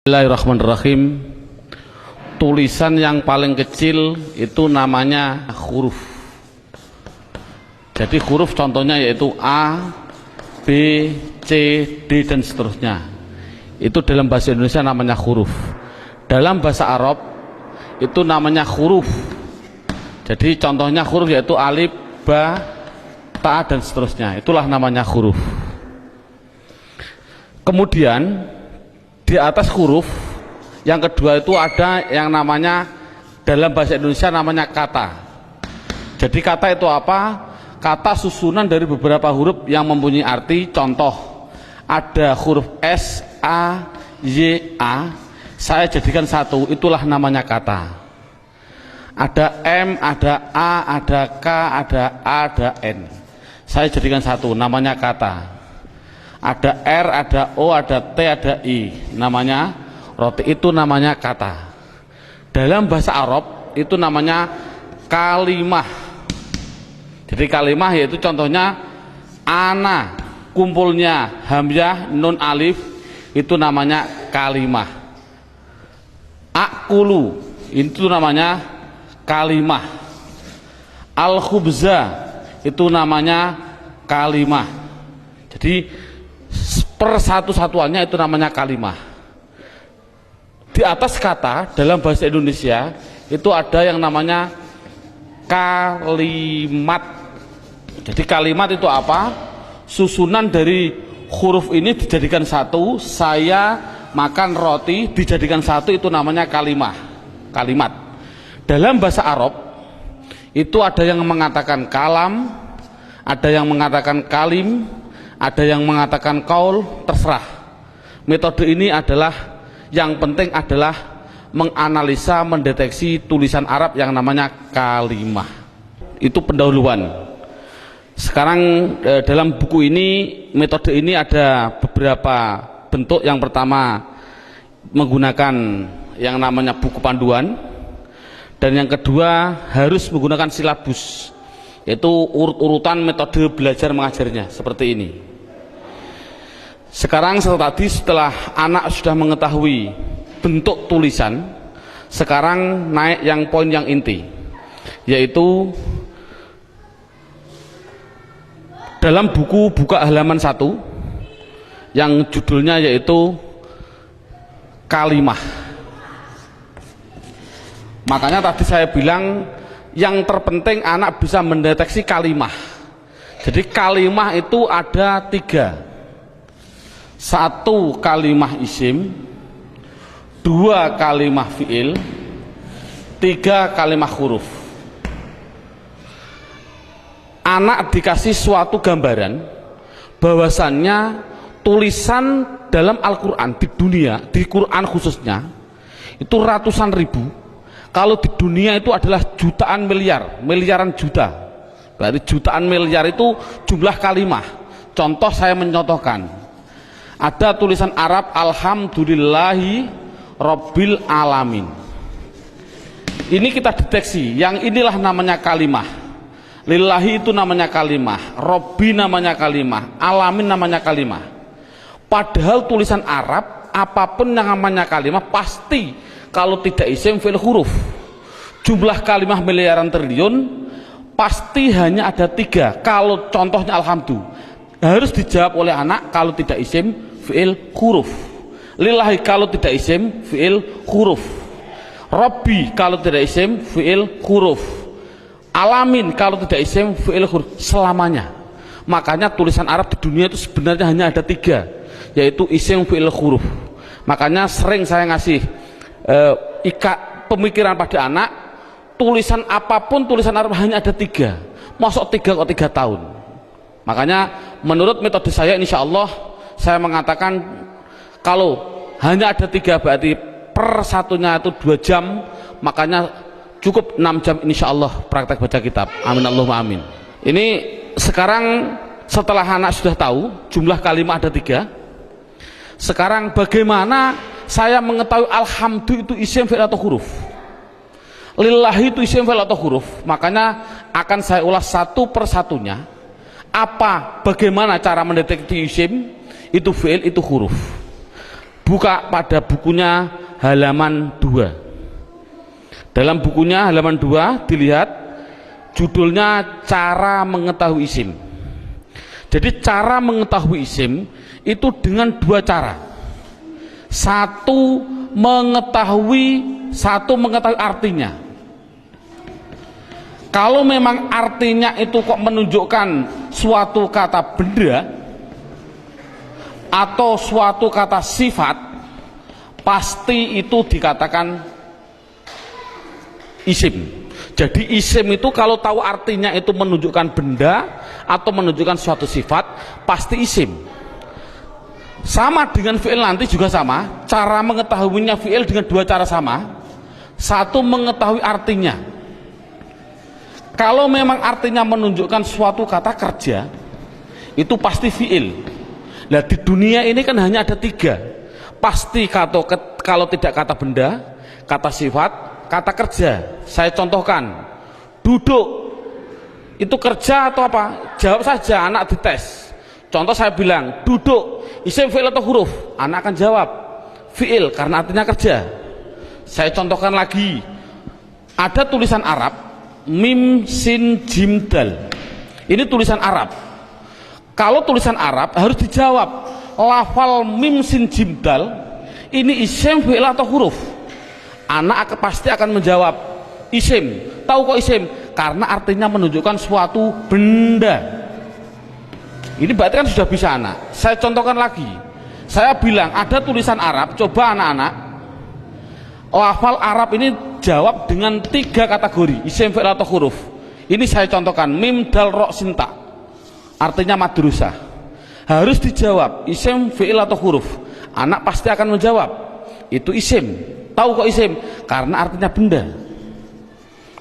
Bismillahirrahmanirrahim. Tulisan yang paling kecil itu namanya huruf. Jadi huruf contohnya yaitu A, B, C, D dan seterusnya. Itu dalam bahasa Indonesia namanya huruf. Dalam bahasa Arab itu namanya huruf. Jadi contohnya huruf yaitu alif, ba, ta dan seterusnya. Itulah namanya huruf. Kemudian di atas huruf yang kedua itu ada yang namanya dalam bahasa Indonesia namanya kata. Jadi kata itu apa? Kata susunan dari beberapa huruf yang mempunyai arti. Contoh, ada huruf S, A, Y, A, saya jadikan satu, itulah namanya kata. Ada M, ada A, ada K, ada A, ada N, saya jadikan satu, namanya kata. Ada R, ada O, ada T, ada I, namanya roti, itu namanya kata. Dalam bahasa Arab itu namanya kalimah. Jadi kalimah yaitu contohnya ana, kumpulnya hamzah, nun, alif, itu namanya kalimah. Akulu, itu namanya kalimah. Al-khubza, itu namanya kalimah. Jadi persatu-satuannya itu namanya kalimah. Di atas kata dalam bahasa Indonesia itu ada yang namanya kalimat. Jadi kalimat itu apa? Susunan dari huruf ini dijadikan satu. Saya makan roti dijadikan satu, itu namanya kalimah. Kalimat. Dalam bahasa Arab itu ada yang mengatakan kalam, ada yang mengatakan kalim, ada yang mengatakan kaul, terserah. Metode ini adalah yang penting adalah menganalisa, mendeteksi tulisan Arab yang namanya kalimah. Itu pendahuluan. Sekarang dalam buku ini, metode ini ada beberapa bentuk. Yang pertama menggunakan yang namanya buku panduan, dan yang kedua harus menggunakan silabus, yaitu urut-urutan metode belajar mengajarnya seperti ini. Sekarang setelah anak sudah mengetahui bentuk tulisan, sekarang naik yang poin yang inti, yaitu dalam buku buka halaman 1 yang judulnya yaitu kalimah. Makanya tadi saya bilang yang terpenting anak bisa mendeteksi kalimah. Jadi kalimah itu ada 3. 1 kalimah isim, 2 kalimah fi'il, 3 kalimah huruf. Anak dikasih suatu gambaran bahwasannya tulisan dalam Al-Quran di dunia, di Quran khususnya, itu ratusan ribu. Kalau di dunia itu adalah jutaan miliar, miliaran juta. Berarti jutaan miliar itu jumlah kalimah. Contoh, saya mencontohkan. Ada tulisan Arab alhamdulillahi rabbil alamin. Ini kita deteksi, yang inilah namanya kalimah. Lillahi itu namanya kalimah, Rabbi namanya kalimah, alamin namanya kalimah. Padahal tulisan Arab apapun yang namanya kalimah pasti kalau tidak isim fi'il huruf. Jumlah kalimah miliaran triliun pasti hanya ada 3. Kalau contohnya alhamdulillah harus dijawab oleh anak kalau tidak isim fi'il huruf. Lillahi kalau tidak isim fi'il huruf. Rabbi kalau tidak isim fi'il huruf. Alamin kalau tidak isim fi'il huruf. Selamanya. Makanya tulisan Arab di dunia itu sebenarnya hanya ada 3, yaitu isim fi'il huruf. Makanya sering saya ngasih pemikiran pada anak, tulisan apapun tulisan Arab hanya ada 3. Masuk 3 kok 3 tahun. Makanya menurut metode saya, insya Allah saya mengatakan kalau hanya ada 3 berarti per satunya itu 2 jam, makanya cukup 6 jam insya Allah praktek baca kitab. Amin Allahumma amin. Ini sekarang setelah anak sudah tahu jumlah kalimat ada 3, sekarang bagaimana saya mengetahui alhamdulillah itu isim fi'il atau huruf, lillahi itu isim fi'il atau huruf? Makanya akan saya ulas satu persatunya. Bagaimana cara mendeteksi isim itu fi'il itu huruf. Buka pada bukunya halaman 2. Dalam bukunya halaman 2 dilihat judulnya cara mengetahui isim. Jadi cara mengetahui isim itu dengan 2 cara. Satu mengetahui artinya. Kalau memang artinya itu kok menunjukkan suatu kata benda atau suatu kata sifat, pasti itu dikatakan isim. Jadi isim itu kalau tahu artinya itu menunjukkan benda atau menunjukkan suatu sifat, pasti isim. Sama dengan fi'il nanti juga sama, cara mengetahuinya fi'il dengan 2 cara sama. Satu mengetahui artinya. Kalau memang artinya menunjukkan suatu kata kerja, itu pasti fi'il. Nah di dunia ini kan hanya ada 3. Pasti kalau tidak kata benda, kata sifat, kata kerja. Saya contohkan, duduk itu kerja atau apa? Jawab saja, anak dites. Contoh saya bilang, duduk, isim, fi'il atau huruf? Anak akan jawab, fi'il, karena artinya kerja. Saya contohkan lagi, ada tulisan Arab, mim, sin, jim, dal. Ini tulisan Arab. Kalau tulisan Arab harus dijawab, lafal mim, sin, jim, dal, ini isim, fi'il atau huruf? Anak pasti akan menjawab isim. Tahu kok isim? Karena artinya menunjukkan suatu benda. Ini berarti kan sudah bisa anak. Saya contohkan lagi. Saya bilang ada tulisan Arab, coba anak-anak lafal Arab ini jawab dengan 3 kategori, isim, fi'il atau huruf. Ini saya contohkan, mim, dal, ro, sinta, artinya madrusah. Harus dijawab isim, fi'il atau huruf. Anak pasti akan menjawab itu isim. Tahu kok isim? Karena artinya benda.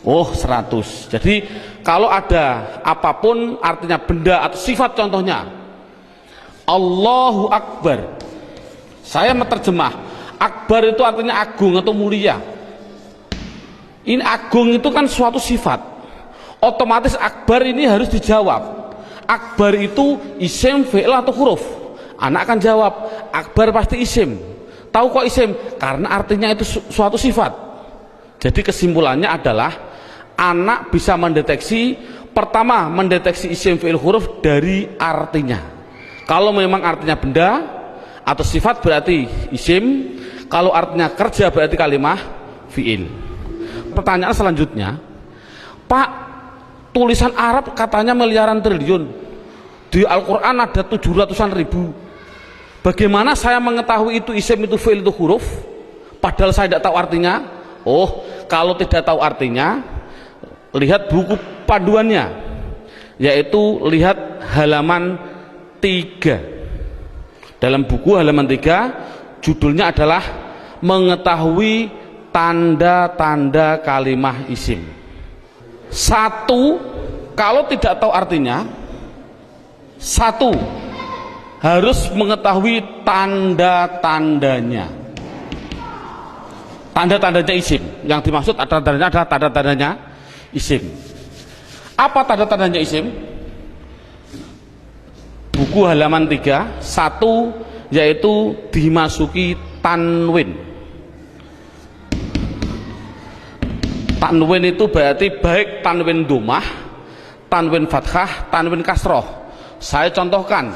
Oh 100. Jadi kalau ada apapun artinya benda atau sifat, contohnya Allahu Akbar, saya menerjemah Akbar itu artinya agung atau mulia. Ini agung itu kan suatu sifat, otomatis Akbar ini harus dijawab. Akbar itu isim, fi'il atau huruf? Anak akan jawab Akbar pasti isim. Tahu kok isim? Karena artinya itu suatu sifat. Jadi kesimpulannya adalah anak bisa mendeteksi, pertama mendeteksi isim, fi'il, huruf dari artinya. Kalau memang artinya benda atau sifat berarti isim, kalau artinya kerja berarti kalimah fi'il. Pertanyaan selanjutnya, Pak, tulisan Arab katanya miliaran triliun, di Al-Quran ada 700-an ribu. Bagaimana saya mengetahui itu isim, itu fi'il, itu huruf, padahal saya tidak tahu artinya? Oh, kalau tidak tahu artinya, lihat buku panduannya, yaitu lihat halaman 3. Dalam buku halaman 3 judulnya adalah mengetahui tanda-tanda kalimah isim. 1, kalau tidak tahu artinya, 1 harus mengetahui tanda-tandanya. Tanda-tandanya isim. Yang dimaksud tanda-tandanya adalah tanda-tandanya isim. Apa tanda-tandanya isim? Buku halaman 3, 1 yaitu dimasuki tanwin. Tanwin itu berarti baik tanwin domah, tanwin fathah, tanwin kasroh. Saya contohkan,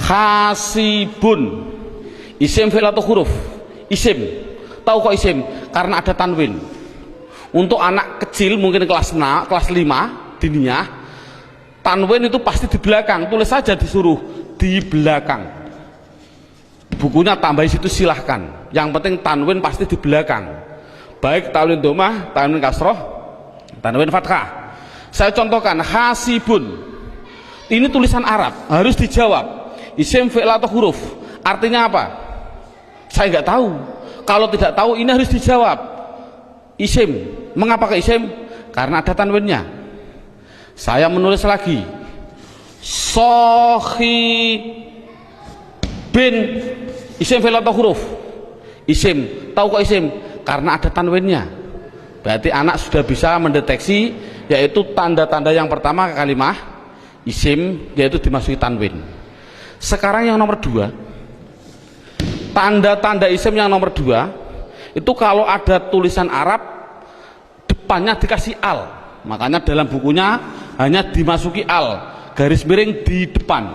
hasibun, isim, fi'il atau huruf? Isim. Tahu kok isim? Karena ada tanwin. Untuk anak kecil mungkin kelas 6, kelas 5 diniyah, tanwin itu pasti di belakang. Tulis saja, disuruh di belakang. Bukunya tambah situ silahkan. Yang penting tanwin pasti di belakang. Baik tanwin domah, tanwin kasroh, tanwin fathah. Saya contohkan, hasibun. Ini tulisan Arab, harus dijawab isim, fi'il atau huruf? Artinya apa? Saya nggak tahu. Kalau tidak tahu, ini harus dijawab isim. Mengapa ke isim? Karena ada tanwinnya. Saya menulis lagi, sohi bin, isim, fi'il atau huruf? Isim. Tahu kok isim? Karena ada tanwinnya. Berarti anak sudah bisa mendeteksi, yaitu tanda-tanda yang pertama kalimah isim, yaitu dimasuki tanwin. Sekarang yang nomor 2, Tanda-tanda isim yang nomor 2 itu kalau ada tulisan Arab depannya dikasih al, makanya dalam bukunya hanya dimasuki al, garis miring di depan.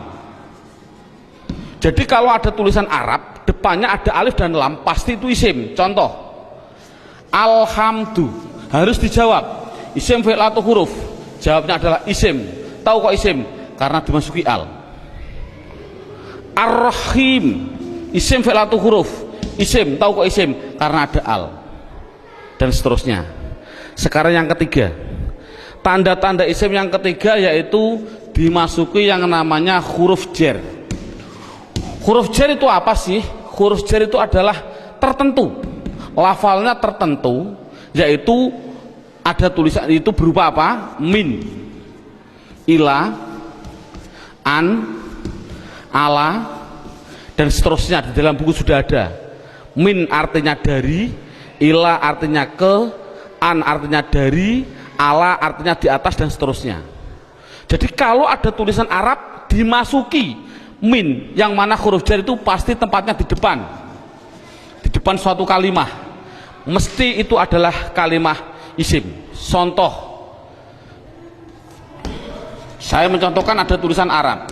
Jadi kalau ada tulisan Arab depannya ada alif dan lam, pasti itu isim. Contoh, alhamdu, harus dijawab isim fi'il atau huruf, jawabnya adalah isim. Tahu kok isim? Karena dimasuki al. Ar-Rahim, isim fi'il atau huruf, isim. Tahu kok isim? Karena ada al. Dan seterusnya. Sekarang yang ketiga, tanda-tanda isim yang ketiga yaitu dimasuki yang namanya huruf jar. Huruf jar itu apa sih? Huruf jar itu adalah tertentu, lafalnya tertentu, yaitu ada tulisan itu berupa apa? Min, ila, an, ala, dan seterusnya. Di dalam buku sudah ada. Min artinya dari, ila artinya ke, an artinya dari, ala artinya di atas, dan seterusnya. Jadi kalau ada tulisan Arab dimasuki min, yang mana huruf jar itu pasti tempatnya di depan suatu kalimah, mesti itu adalah kalimah isim. Contoh, saya mencontohkan ada tulisan Arab,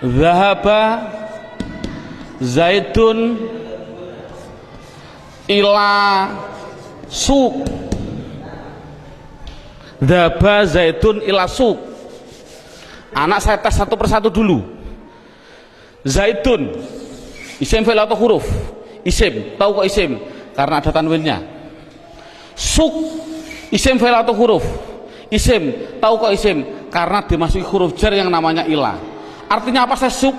zahaba zaidun ila suq, zahaba zaidun ila suq. Anak saya tes satu persatu dulu. Zaidun, isim fi'il atau huruf? Isim. Tahu kok isim? Karena ada tanwinnya. Suq, isim fi'il atau huruf? Isim. Tahu kok isim? Karena dimasuki huruf jar yang namanya ila. Artinya apa saya suq?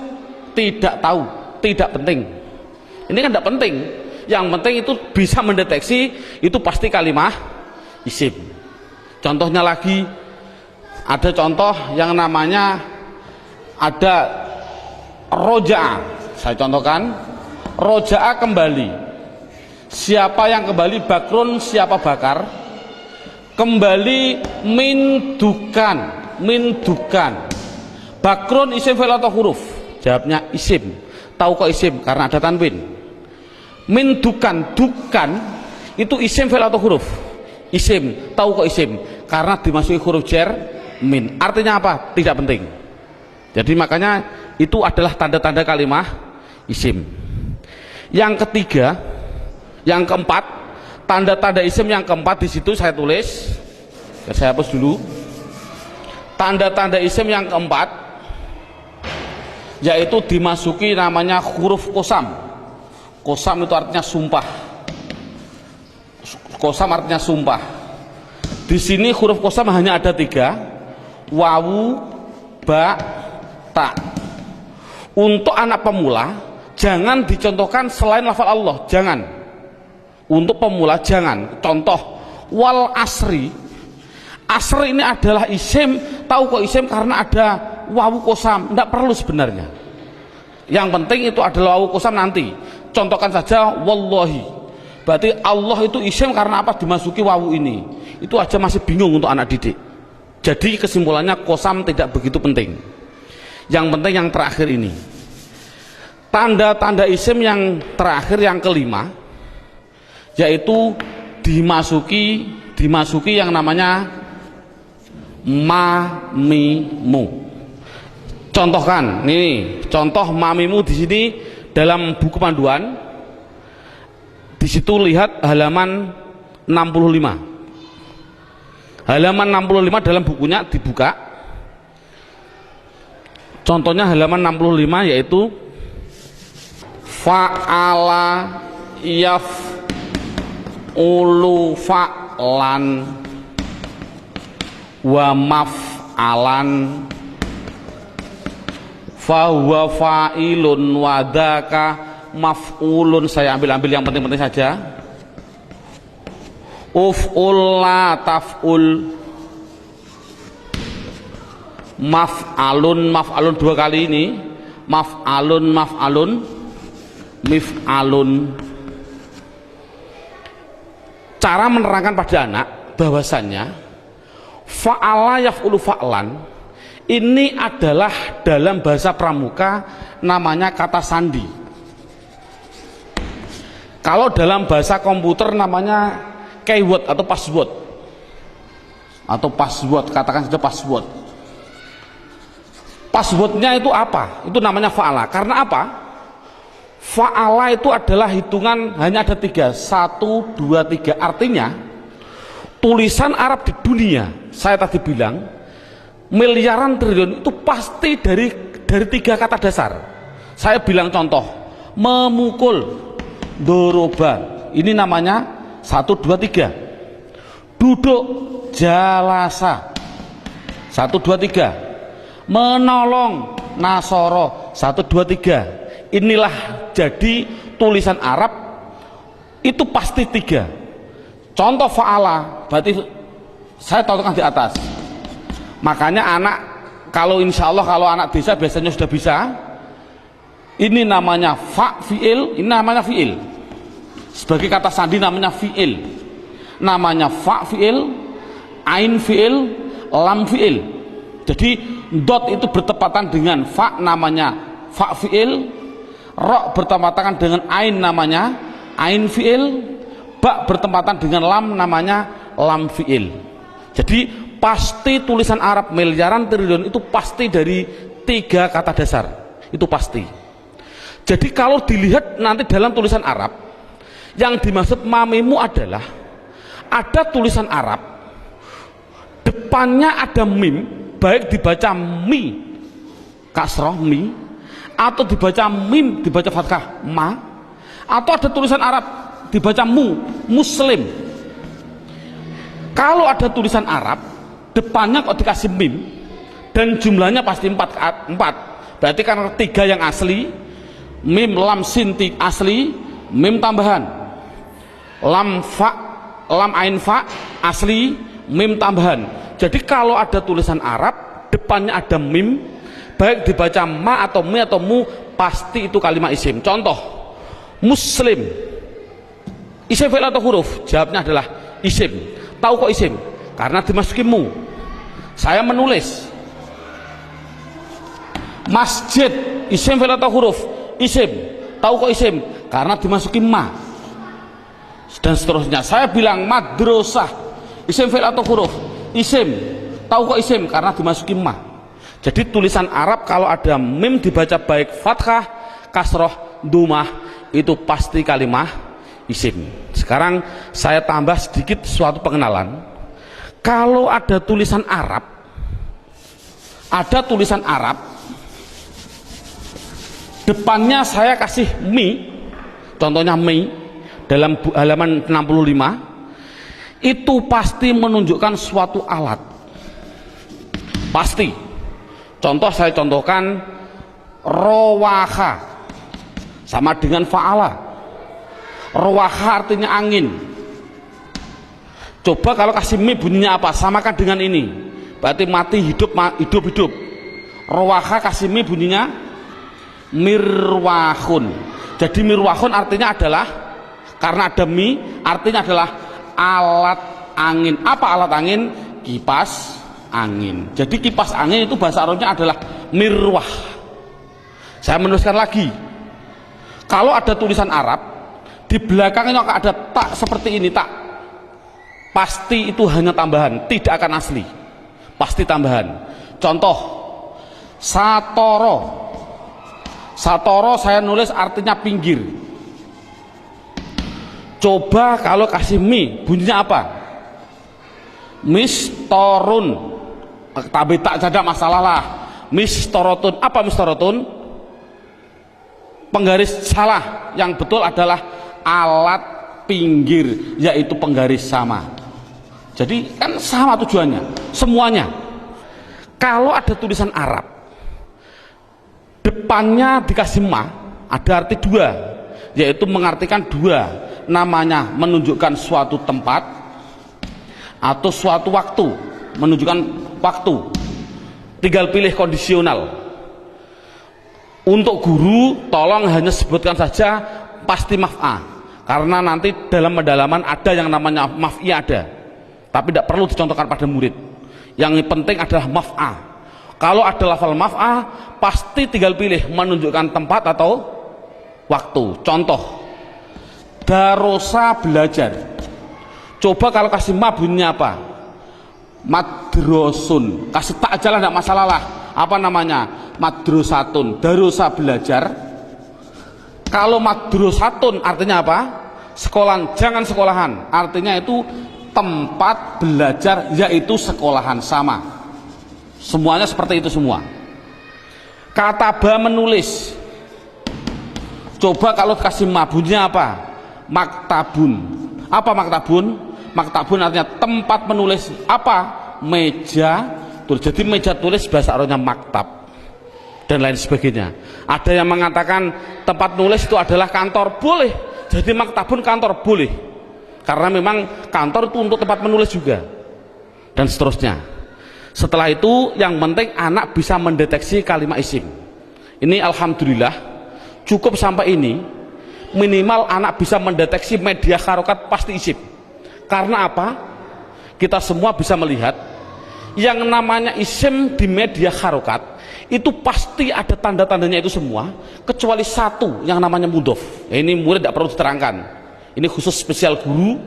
Tidak tahu, tidak penting. Ini kan tidak penting. Yang penting itu bisa mendeteksi itu pasti kalimah isim. Contohnya lagi, ada contoh yang namanya ada roja'a. Saya contohkan, roja'a kembali. Siapa yang kembali? Bakrun, siapa bakar? Kembali min dukan, min dukan. Bakrun isim fi'il atau huruf? Jawabnya isim. Tahu kok isim? Karena ada tanwin. Min dukan, dukan itu isim fi'il atau huruf? Isim. Tahu kok isim? Karena dimasuki huruf jar min. Artinya apa? Tidak penting. Jadi makanya itu adalah tanda-tanda kalimah isim. Yang ketiga, yang keempat, tanda-tanda isim yang keempat di situ saya tulis. Saya hapus dulu. Tanda-tanda isim yang keempat yaitu dimasuki namanya huruf qasam. Qasam itu artinya sumpah. Qasam artinya sumpah. Di sini huruf qasam hanya ada 3. Wawu, ba, ta. Untuk anak pemula jangan dicontohkan selain lafal Allah, jangan. Untuk pemula jangan. Contoh, wal asri. Asri ini adalah isim. Tahu kok isim? Karena ada wawu qasam. Tidak perlu sebenarnya. Yang penting itu adalah wawu qasam nanti. Contohkan saja wallahi. Berarti Allah itu isim karena apa? Dimasuki wawu ini. Itu aja masih bingung untuk anak didik. Jadi kesimpulannya qasam tidak begitu penting. Yang penting yang terakhir ini. Tanda-tanda isim yang terakhir yang kelima yaitu dimasuki yang namanya mamimu. Contohkan, ini contoh mamimu di sini dalam buku panduan. Di situ lihat halaman 65. Halaman 65 dalam bukunya dibuka. Contohnya halaman 65 yaitu fa'ala yaf'ulu fa'lan wa maf'alan fahuwa fa'ilun wa dzaka maf'ulun. Saya ambil yang penting-penting saja. Uf'ul la taf'ul, maf'alun 2 kali ini, maf'alun mif'alun. Cara menerangkan pada anak bahwasannya fa'ala yaf'ulu fa'lan ini adalah dalam bahasa pramuka namanya kata sandi. Kalau dalam bahasa komputer namanya keyword atau password, katakan saja password. Passwordnya itu apa? Itu namanya fa'ala. Karena apa? Fa'ala itu adalah hitungan hanya ada 3, 1, 2, 3. Artinya tulisan Arab di dunia, saya tadi bilang miliaran triliun itu pasti dari 3 kata dasar. Saya bilang contoh, memukul, doroba, ini namanya 1, 2, 3. Duduk, jalasa, 1, 2, 3. Menolong, nasoro, 1, 2, 3. Inilah jadi tulisan Arab itu pasti 3. Contoh fa'ala berarti saya contohkan di atas. Makanya anak, kalau insya Allah kalau anak desa biasanya sudah bisa. Ini namanya fa fi'il, ini namanya fi'il. Sebagai kata sandi namanya fi'il. Namanya fa fi'il, ain fi'il, lam fi'il. Jadi dot itu bertepatan dengan fa, namanya fa fi'il. Ro bertepatan dengan ain, namanya ain fi'il. Ba bertepatan dengan lam, namanya lam fi'il. Jadi pasti tulisan Arab miliaran triliun itu pasti dari 3 kata dasar, itu pasti. Jadi kalau dilihat nanti dalam tulisan Arab, yang dimaksud mamimu adalah ada tulisan Arab depannya ada mim, baik dibaca mi kasroh mi, atau dibaca mim dibaca fathah ma, atau ada tulisan Arab dibaca mu, muslim. Kalau ada tulisan Arab depannya kok dikasih mim dan jumlahnya pasti 4, berarti kan 3 yang asli, mim lam sin asli, mim tambahan, lam fa, lam ain fa asli, mim tambahan. Jadi kalau ada tulisan Arab depannya ada mim, baik dibaca ma atau mi atau mu, pasti itu kalimat isim. Contoh, muslim, isim fi'il atau huruf? Jawabnya adalah isim. Tahu kok isim? Karena dimasuki mu. Saya menulis masjid, isim fi'il atau huruf? Isim. Tahu kok isim? Karena dimasuki ma. Dan seterusnya. Saya bilang madrasah, isim fi'il atau huruf? Isim. Tahu kok isim? Karena dimasuki ma. Jadi tulisan Arab kalau ada mim dibaca baik fathah, kasroh, dumah, itu pasti kalimah isim. Sekarang saya tambah sedikit suatu pengenalan. Kalau ada tulisan Arab, depannya saya kasih mi, contohnya mi dalam halaman 65, itu pasti menunjukkan suatu alat, pasti. Contoh saya contohkan rowaha sama dengan fa'ala. Rowaha artinya angin. Coba kalau kasih mi bunyinya apa? Samakan dengan ini, berarti mati hidup, hidup. Rowaha kasih mi bunyinya mirwahun. Jadi mirwahun artinya adalah, karena ada mi artinya adalah alat angin. Apa alat angin? Kipas angin. Jadi kipas angin itu bahasa Arabnya adalah mirwah. Saya menuliskan lagi, kalau ada tulisan Arab di belakangnya ada tak seperti ini, tak, pasti itu hanya tambahan, tidak akan asli, pasti tambahan. Contoh satoro, satoro saya nulis artinya pinggir. Coba kalau kasih mi bunyinya apa? Mistorun, tapi tak ada masalah lah. Mistorotun, apa mistorotun? Penggaris salah, yang betul adalah alat pinggir, yaitu penggaris sama. Jadi kan sama tujuannya semuanya. Kalau ada tulisan Arab depannya dikasih ma, ada arti 2, yaitu mengartikan 2, namanya menunjukkan suatu tempat atau suatu waktu, menunjukkan waktu. Tinggal pilih kondisional. Untuk guru tolong hanya sebutkan saja pasti maf'a, karena nanti dalam pendalaman ada yang namanya maf'i ada, tapi tidak perlu dicontohkan pada murid. Yang penting adalah maf'a. Kalau ada lafal maf'a pasti tinggal pilih menunjukkan tempat atau waktu. Contoh Darosa belajar. Coba kalau kasih ma bunyinya apa? Madrosun. Kasih tak aja lah, tidak masalah lah. Apa namanya? Madrosatun. Darosa belajar. Kalau madrosatun artinya apa? Sekolahan, jangan sekolahan. Artinya itu tempat belajar, yaitu sekolahan, sama. Semuanya seperti itu semua. Kataba menulis. Coba kalau kasih mabunnya apa? Maktabun. Apa maktabun? Maktabun artinya tempat menulis. Apa? Meja tulis. Jadi meja tulis bahasa Arabnya maktab dan lain sebagainya. Ada yang mengatakan tempat nulis itu adalah kantor, boleh. Jadi maktabun kantor, boleh. Karena memang kantor itu untuk tempat menulis juga. Dan seterusnya. Setelah itu yang penting anak bisa mendeteksi kalimat isim. Ini alhamdulillah cukup sampai ini. Minimal anak bisa mendeteksi media harokat pasti isim. Karena apa? Kita semua bisa melihat yang namanya isim di media harokat itu pasti ada tanda-tandanya itu semua, kecuali satu yang namanya mudhof. Ini murid tidak perlu diterangkan, ini khusus spesial guru.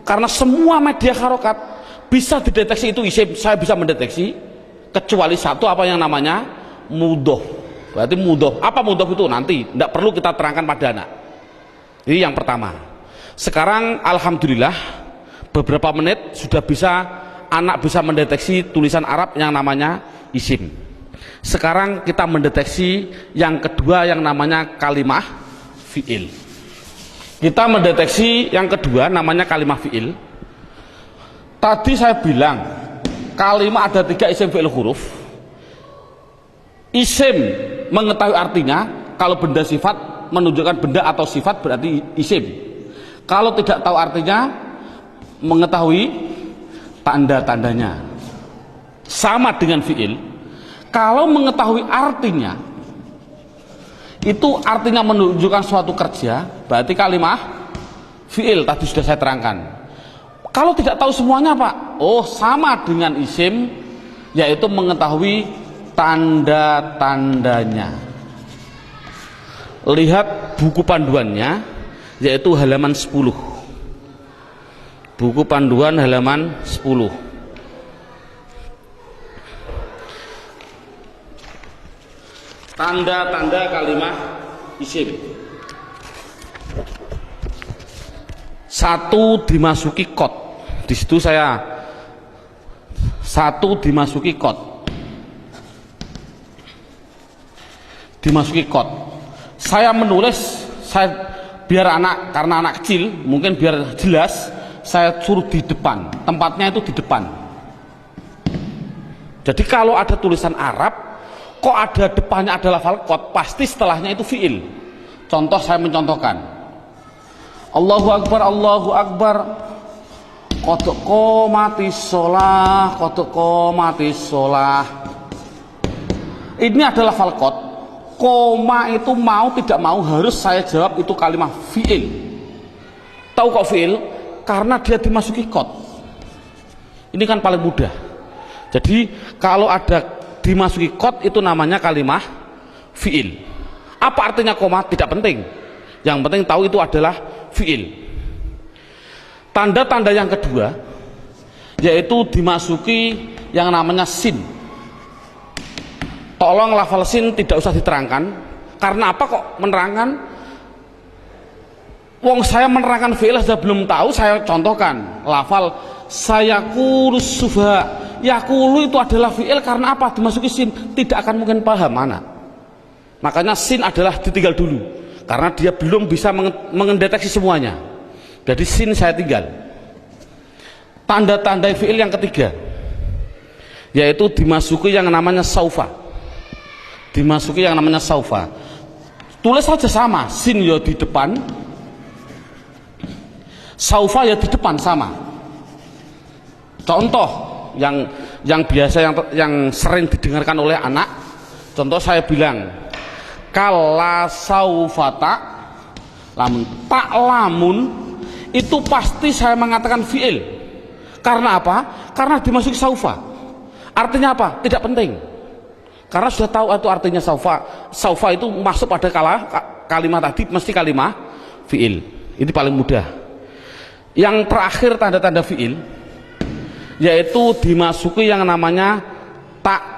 Karena semua media harokat bisa dideteksi itu isim, saya bisa mendeteksi, kecuali satu apa yang namanya mudhof. Berarti mudhof, apa mudhof itu nanti tidak perlu kita terangkan pada anak. Ini yang pertama. Sekarang alhamdulillah beberapa menit sudah bisa anak bisa mendeteksi tulisan Arab yang namanya isim. Sekarang kita mendeteksi yang kedua yang namanya kalimah fi'il. Kita mendeteksi yang kedua namanya kalimah fi'il. Tadi saya bilang kalimah ada 3 isim fi'il huruf. Isim mengetahui artinya, kalau benda sifat menunjukkan benda atau sifat berarti isim. Kalau tidak tahu artinya, mengetahui tanda-tandanya. Sama dengan fi'il. Kalau mengetahui artinya, itu artinya menunjukkan suatu kerja, berarti kalimah fi'il. Tadi sudah saya terangkan. Kalau tidak tahu semuanya Pak, oh sama dengan isim, yaitu mengetahui tanda-tandanya. Lihat buku panduannya, yaitu halaman 10. Buku panduan halaman 10. Tanda-tanda kalimah isim. 1 dimasuki kot. Di situ saya 1 dimasuki kot. Dimasuki kot. Saya menulis, biar anak, karena anak kecil mungkin biar jelas, saya suruh di depan, tempatnya itu di depan. Jadi kalau ada tulisan Arab kok ada depannya ada lafal kot, pasti setelahnya itu fi'il. Contoh, saya mencontohkan, Allahu Akbar, Allahu Akbar, qad qomatis sholah, qad qomatis sholah. Ini adalah lafal kot. Koma itu mau tidak mau harus saya jawab itu kalimat fi'il. Tahu kok fi'il? Karena dia dimasuki kot. Ini kan paling mudah. Jadi kalau ada dimasuki kot itu namanya kalimat fi'il. Apa artinya koma? Tidak penting. Yang penting tahu itu adalah fi'il. Tanda-tanda yang kedua yaitu dimasuki yang namanya sin. Tolong lafal sin tidak usah diterangkan. Karena apa kok menerangkan? Wong saya menerangkan fi'il sudah belum tahu, saya contohkan lafal sayaqulu sufa. Yaqulu itu adalah fi'il karena apa? Dimasuki sin, tidak akan mungkin paham mana. Makanya sin adalah ditinggal dulu karena dia belum bisa mendeteksi semuanya. Jadi sin saya tinggal. Tanda-tanda fi'il yang ketiga yaitu dimasuki yang namanya saufa. Dimasuki yang namanya saufa. Tulis saja sama, sin ya di depan, saufa ya di depan sama. Contoh yang biasa yang sering didengarkan oleh anak, contoh saya bilang kala saufata lamun, tak lamun itu pasti saya mengatakan fi'il. Karena apa? Karena dimasuki saufa. Artinya apa? Tidak penting. Karena sudah tahu itu artinya saufa. Saufa itu masuk pada kalimat tadi mesti kalimat fi'il. Ini paling mudah. Yang terakhir tanda-tanda fiil yaitu dimasuki yang namanya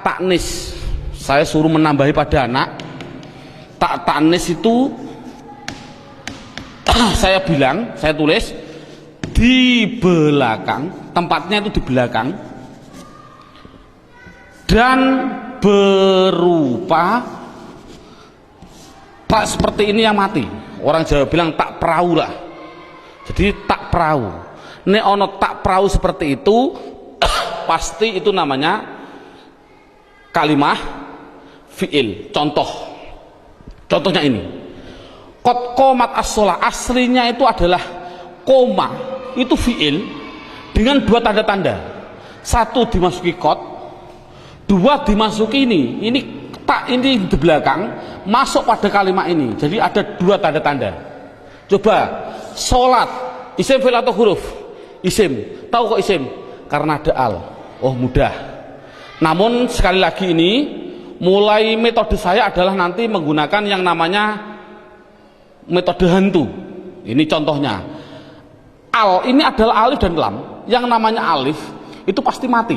taknis. Saya suruh menambahi pada anak. Taknis itu saya bilang, saya tulis di belakang, tempatnya itu di belakang, dan berupa tak seperti ini yang mati. Orang Jawa bilang tak perahu lah. Jadi tak perahu. Nek ono tak perahu seperti itu pasti itu namanya kalimah fi'il. Contohnya ini. Qad qomat as-shalah, aslinya itu adalah koma, itu fi'il dengan dua tanda-tanda. Satu dimasuki qad, dua dimasuki ini tak, ini di belakang masuk pada kalimat ini. Jadi ada dua tanda-tanda. Coba sholat, isim fi'il atau huruf? Isim. Tahu kok isim? Karena ada al. Oh mudah. Namun sekali lagi ini mulai metode saya adalah nanti menggunakan yang namanya metode hantu. Ini contohnya. Al ini adalah alif dan lam. Yang namanya alif itu pasti mati.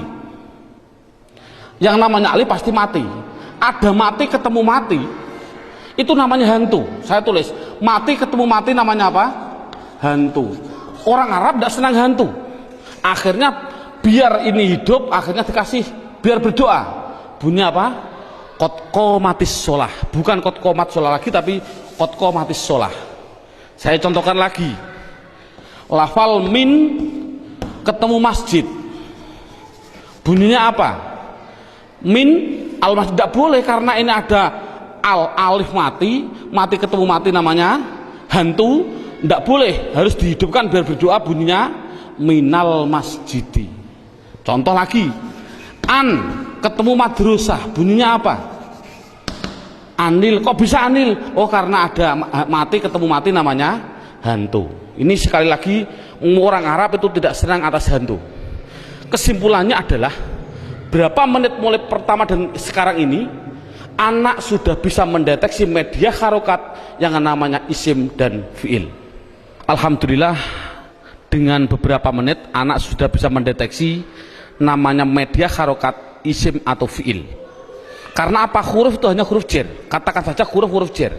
Yang namanya alif pasti mati. Ada mati ketemu mati, itu namanya hantu. Saya tulis mati ketemu mati namanya apa? Hantu. Orang Arab tidak senang hantu. Akhirnya biar ini hidup, akhirnya dikasih biar berdoa. Bunyi apa? Qad qomatis shalah. Bukan qad qomat shalah lagi, tapi qad qomatis shalah. Saya contohkan lagi. Lafal min ketemu masjid. Bunyinya apa? Min al-masjid tidak boleh karena ini ada alif mati ketemu mati namanya hantu, tidak boleh, harus dihidupkan biar berdoa, bunyinya minal masjidi. Contoh lagi, an ketemu madrasah, bunyinya apa? Anil. Kok bisa anil? Oh karena ada mati ketemu mati namanya hantu. Ini sekali lagi orang Arab itu tidak senang atas hantu. Kesimpulannya adalah berapa menit mulai pertama dan sekarang ini anak sudah bisa mendeteksi media harokat yang namanya isim dan fiil. Alhamdulillah dengan beberapa menit anak sudah bisa mendeteksi namanya media harokat isim atau fiil. Karena apa? Huruf itu hanya huruf jar. Katakan saja huruf jar.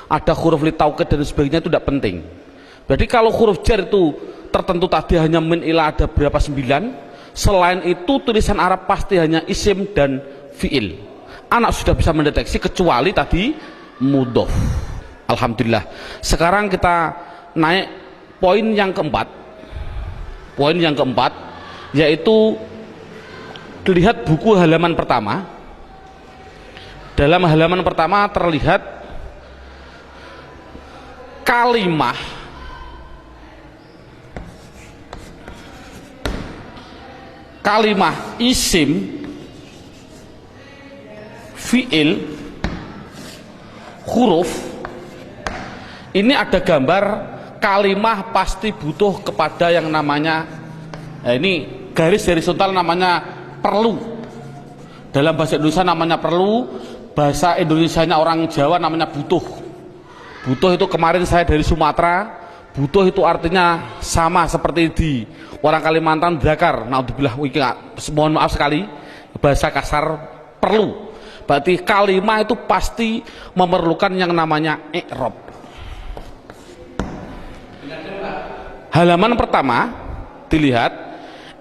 Ada huruf li taukid dan sebagainya, itu tidak penting. Jadi kalau huruf jar itu tertentu tadi hanya min ila ada berapa 9. Selain itu tulisan Arab pasti hanya isim dan fiil. Anak sudah bisa mendeteksi kecuali tadi mudhof. Alhamdulillah. Sekarang kita naik poin yang keempat. Poin yang keempat yaitu lihat buku halaman pertama. Dalam halaman pertama terlihat kalimah isim, fiil, huruf. Ini ada gambar kalimah pasti butuh kepada yang namanya, ini garis horizontal namanya perlu. Dalam bahasa Indonesia namanya perlu, bahasa Indonesianya orang Jawa namanya butuh. Butuh itu kemarin saya dari Sumatera, butuh itu artinya sama seperti di orang Kalimantan zakar. Naudzubillah, mohon maaf sekali bahasa kasar perlu. Berarti kalimah itu pasti memerlukan yang namanya i'rab. Halaman pertama dilihat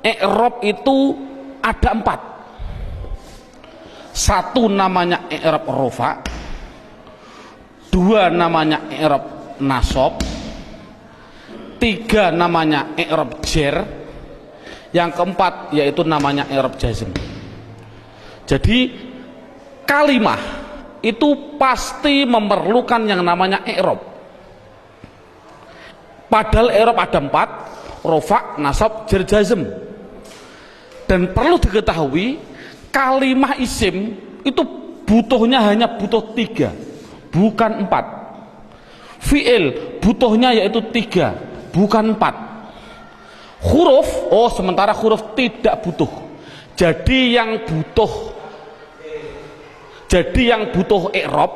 i'rab itu ada 4. Satu namanya i'rab rofa, 2 namanya i'rab nasab, 3 namanya i'rab jar, yang keempat yaitu namanya i'rab jazm. Jadi kalimah itu pasti memerlukan yang namanya i'rab. Padahal i'rab ada 4, rofa, nasab, jar, jazm. Dan perlu diketahui kalimah isim itu butuhnya hanya butuh 3, bukan 4. Fi'il butuhnya yaitu 3, bukan 4. Huruf, sementara huruf tidak butuh. Jadi yang butuh i'rab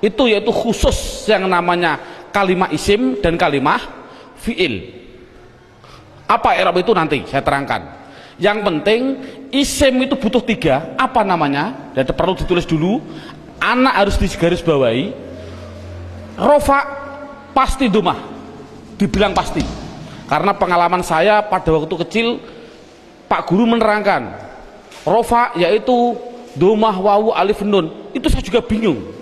itu yaitu khusus yang namanya kalimah isim dan kalimah fiil. Apa i'rab itu nanti saya terangkan. Yang penting isim itu butuh 3. Apa namanya? Dan perlu ditulis dulu. Anak harus digarisbawahi. Rofa pasti domah. Dibilang pasti. Karena pengalaman saya pada waktu kecil, Pak Guru menerangkan rofa yaitu domah wawu alif nun. Itu saya juga bingung.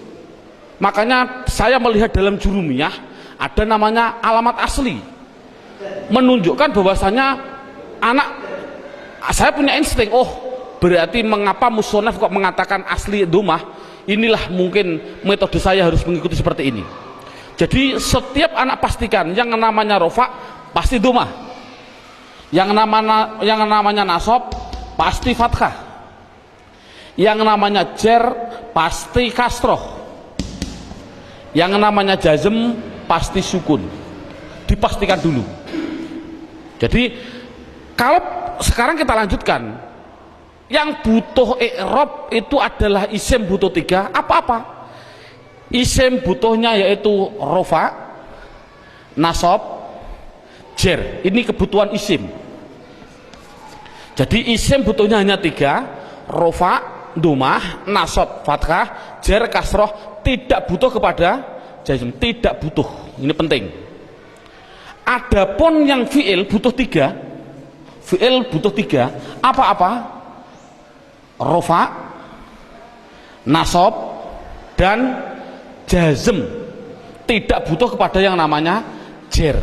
Makanya saya melihat dalam jurumiyah ada namanya alamat asli, menunjukkan bahwasanya anak, saya punya insting, oh berarti mengapa musonaf kok mengatakan asli domah, inilah mungkin metode saya harus mengikuti seperti ini. Jadi setiap anak pastikan yang namanya rofa pasti domah, yang namanya nasab pasti fathah, yang namanya jer pasti kasroh, yang namanya jazm pasti sukun. Dipastikan dulu. Jadi kalau sekarang kita lanjutkan, yang butuh i'rab itu adalah isim butuh 3. Apa-apa? Isim butuhnya yaitu rofa, nasab, jer. Ini kebutuhan isim. Jadi isim butuhnya hanya 3, rofa, domah, nasab, fathah, jer, kasroh. Tidak butuh kepada jazm, tidak butuh. Ini penting. Adapun yang fiil butuh 3. Fiil butuh 3. Apa-apa? Rofa, nasab, dan jazm. Tidak butuh kepada yang namanya jer.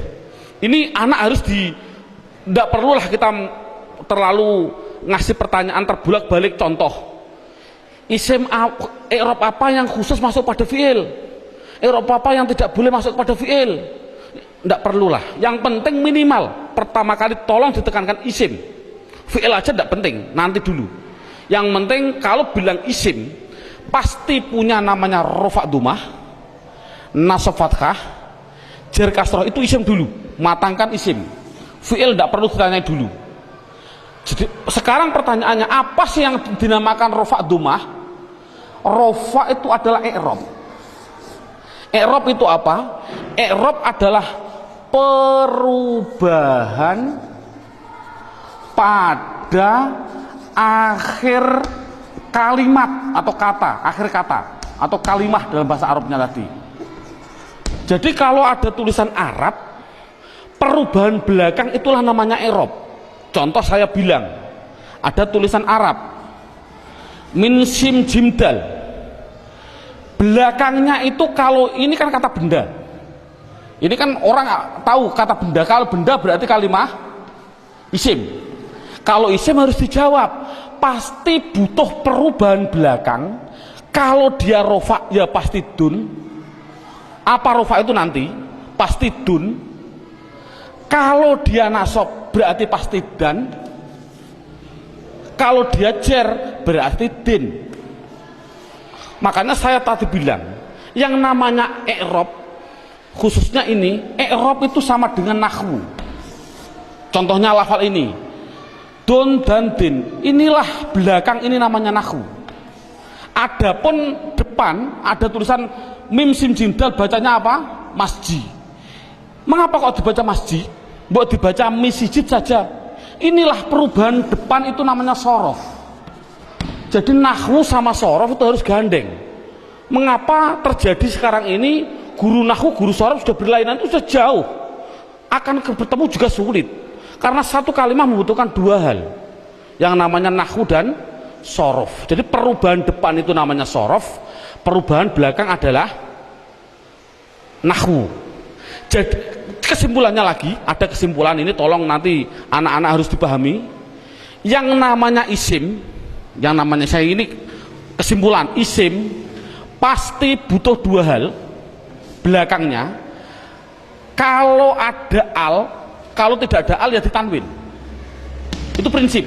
Ini anak harus tidak perlulah kita terlalu ngasih pertanyaan terbulak-balik. Contoh, isim i'rab apa yang khusus masuk pada fiil, i'rab apa yang tidak boleh masuk pada fiil, tidak perlulah. Yang penting minimal pertama kali tolong ditekankan isim. Fiil aja tidak penting, nanti dulu. Yang penting kalau bilang isim pasti punya namanya rofa domah, nasab fathah, jer kasroh. Itu isim dulu, matangkan isim. Fiil tidak perlu ditanya dulu. Jadi sekarang pertanyaannya, apa sih yang dinamakan rofa domah? Rofa itu adalah i'rab. I'rab itu apa? I'rab adalah perubahan pada akhir kalimat atau kata, akhir kata atau kalimah dalam bahasa Arabnya tadi. Jadi kalau ada tulisan Arab, perubahan belakang itulah namanya i'rab. Contoh saya bilang, ada tulisan Arab min sim jimdal, belakangnya itu, kalau ini kan kata benda, ini kan orang tahu kata benda. Kalau benda berarti kalimah isim. Kalau isim harus dijawab, pasti butuh perubahan belakang. Kalau dia rofa ya pasti dun. Apa rofa itu nanti? Pasti dun. Kalau dia nasab berarti pasti dan. Kalau dia jer berarti din. Makanya saya tadi bilang, yang namanya i'rab, khususnya ini, i'rab itu sama dengan nahwu. Contohnya lafal ini, dun dan din. Inilah belakang, ini namanya nahwu. Adapun depan ada tulisan mim sim jim dal, bacanya apa? Masjid. Mengapa kok dibaca masjid? Mbok dibaca misjid saja. Inilah perubahan depan, itu namanya sorof. Jadi nahwu sama sorof itu harus gandeng. Mengapa terjadi sekarang ini guru nahwu, guru sorof sudah berlainan, itu sudah jauh, akan bertemu juga sulit. Karena satu kalimat membutuhkan 2 hal, yang namanya nahwu dan sorof. Jadi perubahan depan itu namanya sorof, perubahan belakang adalah nahwu. Jadi kesimpulannya lagi, ada kesimpulan ini, tolong nanti anak-anak harus dipahami. Yang namanya isim, yang namanya, saya ini kesimpulan, isim pasti butuh 2 hal belakangnya. Kalau ada al, kalau tidak ada al ya ditanwin. Itu prinsip.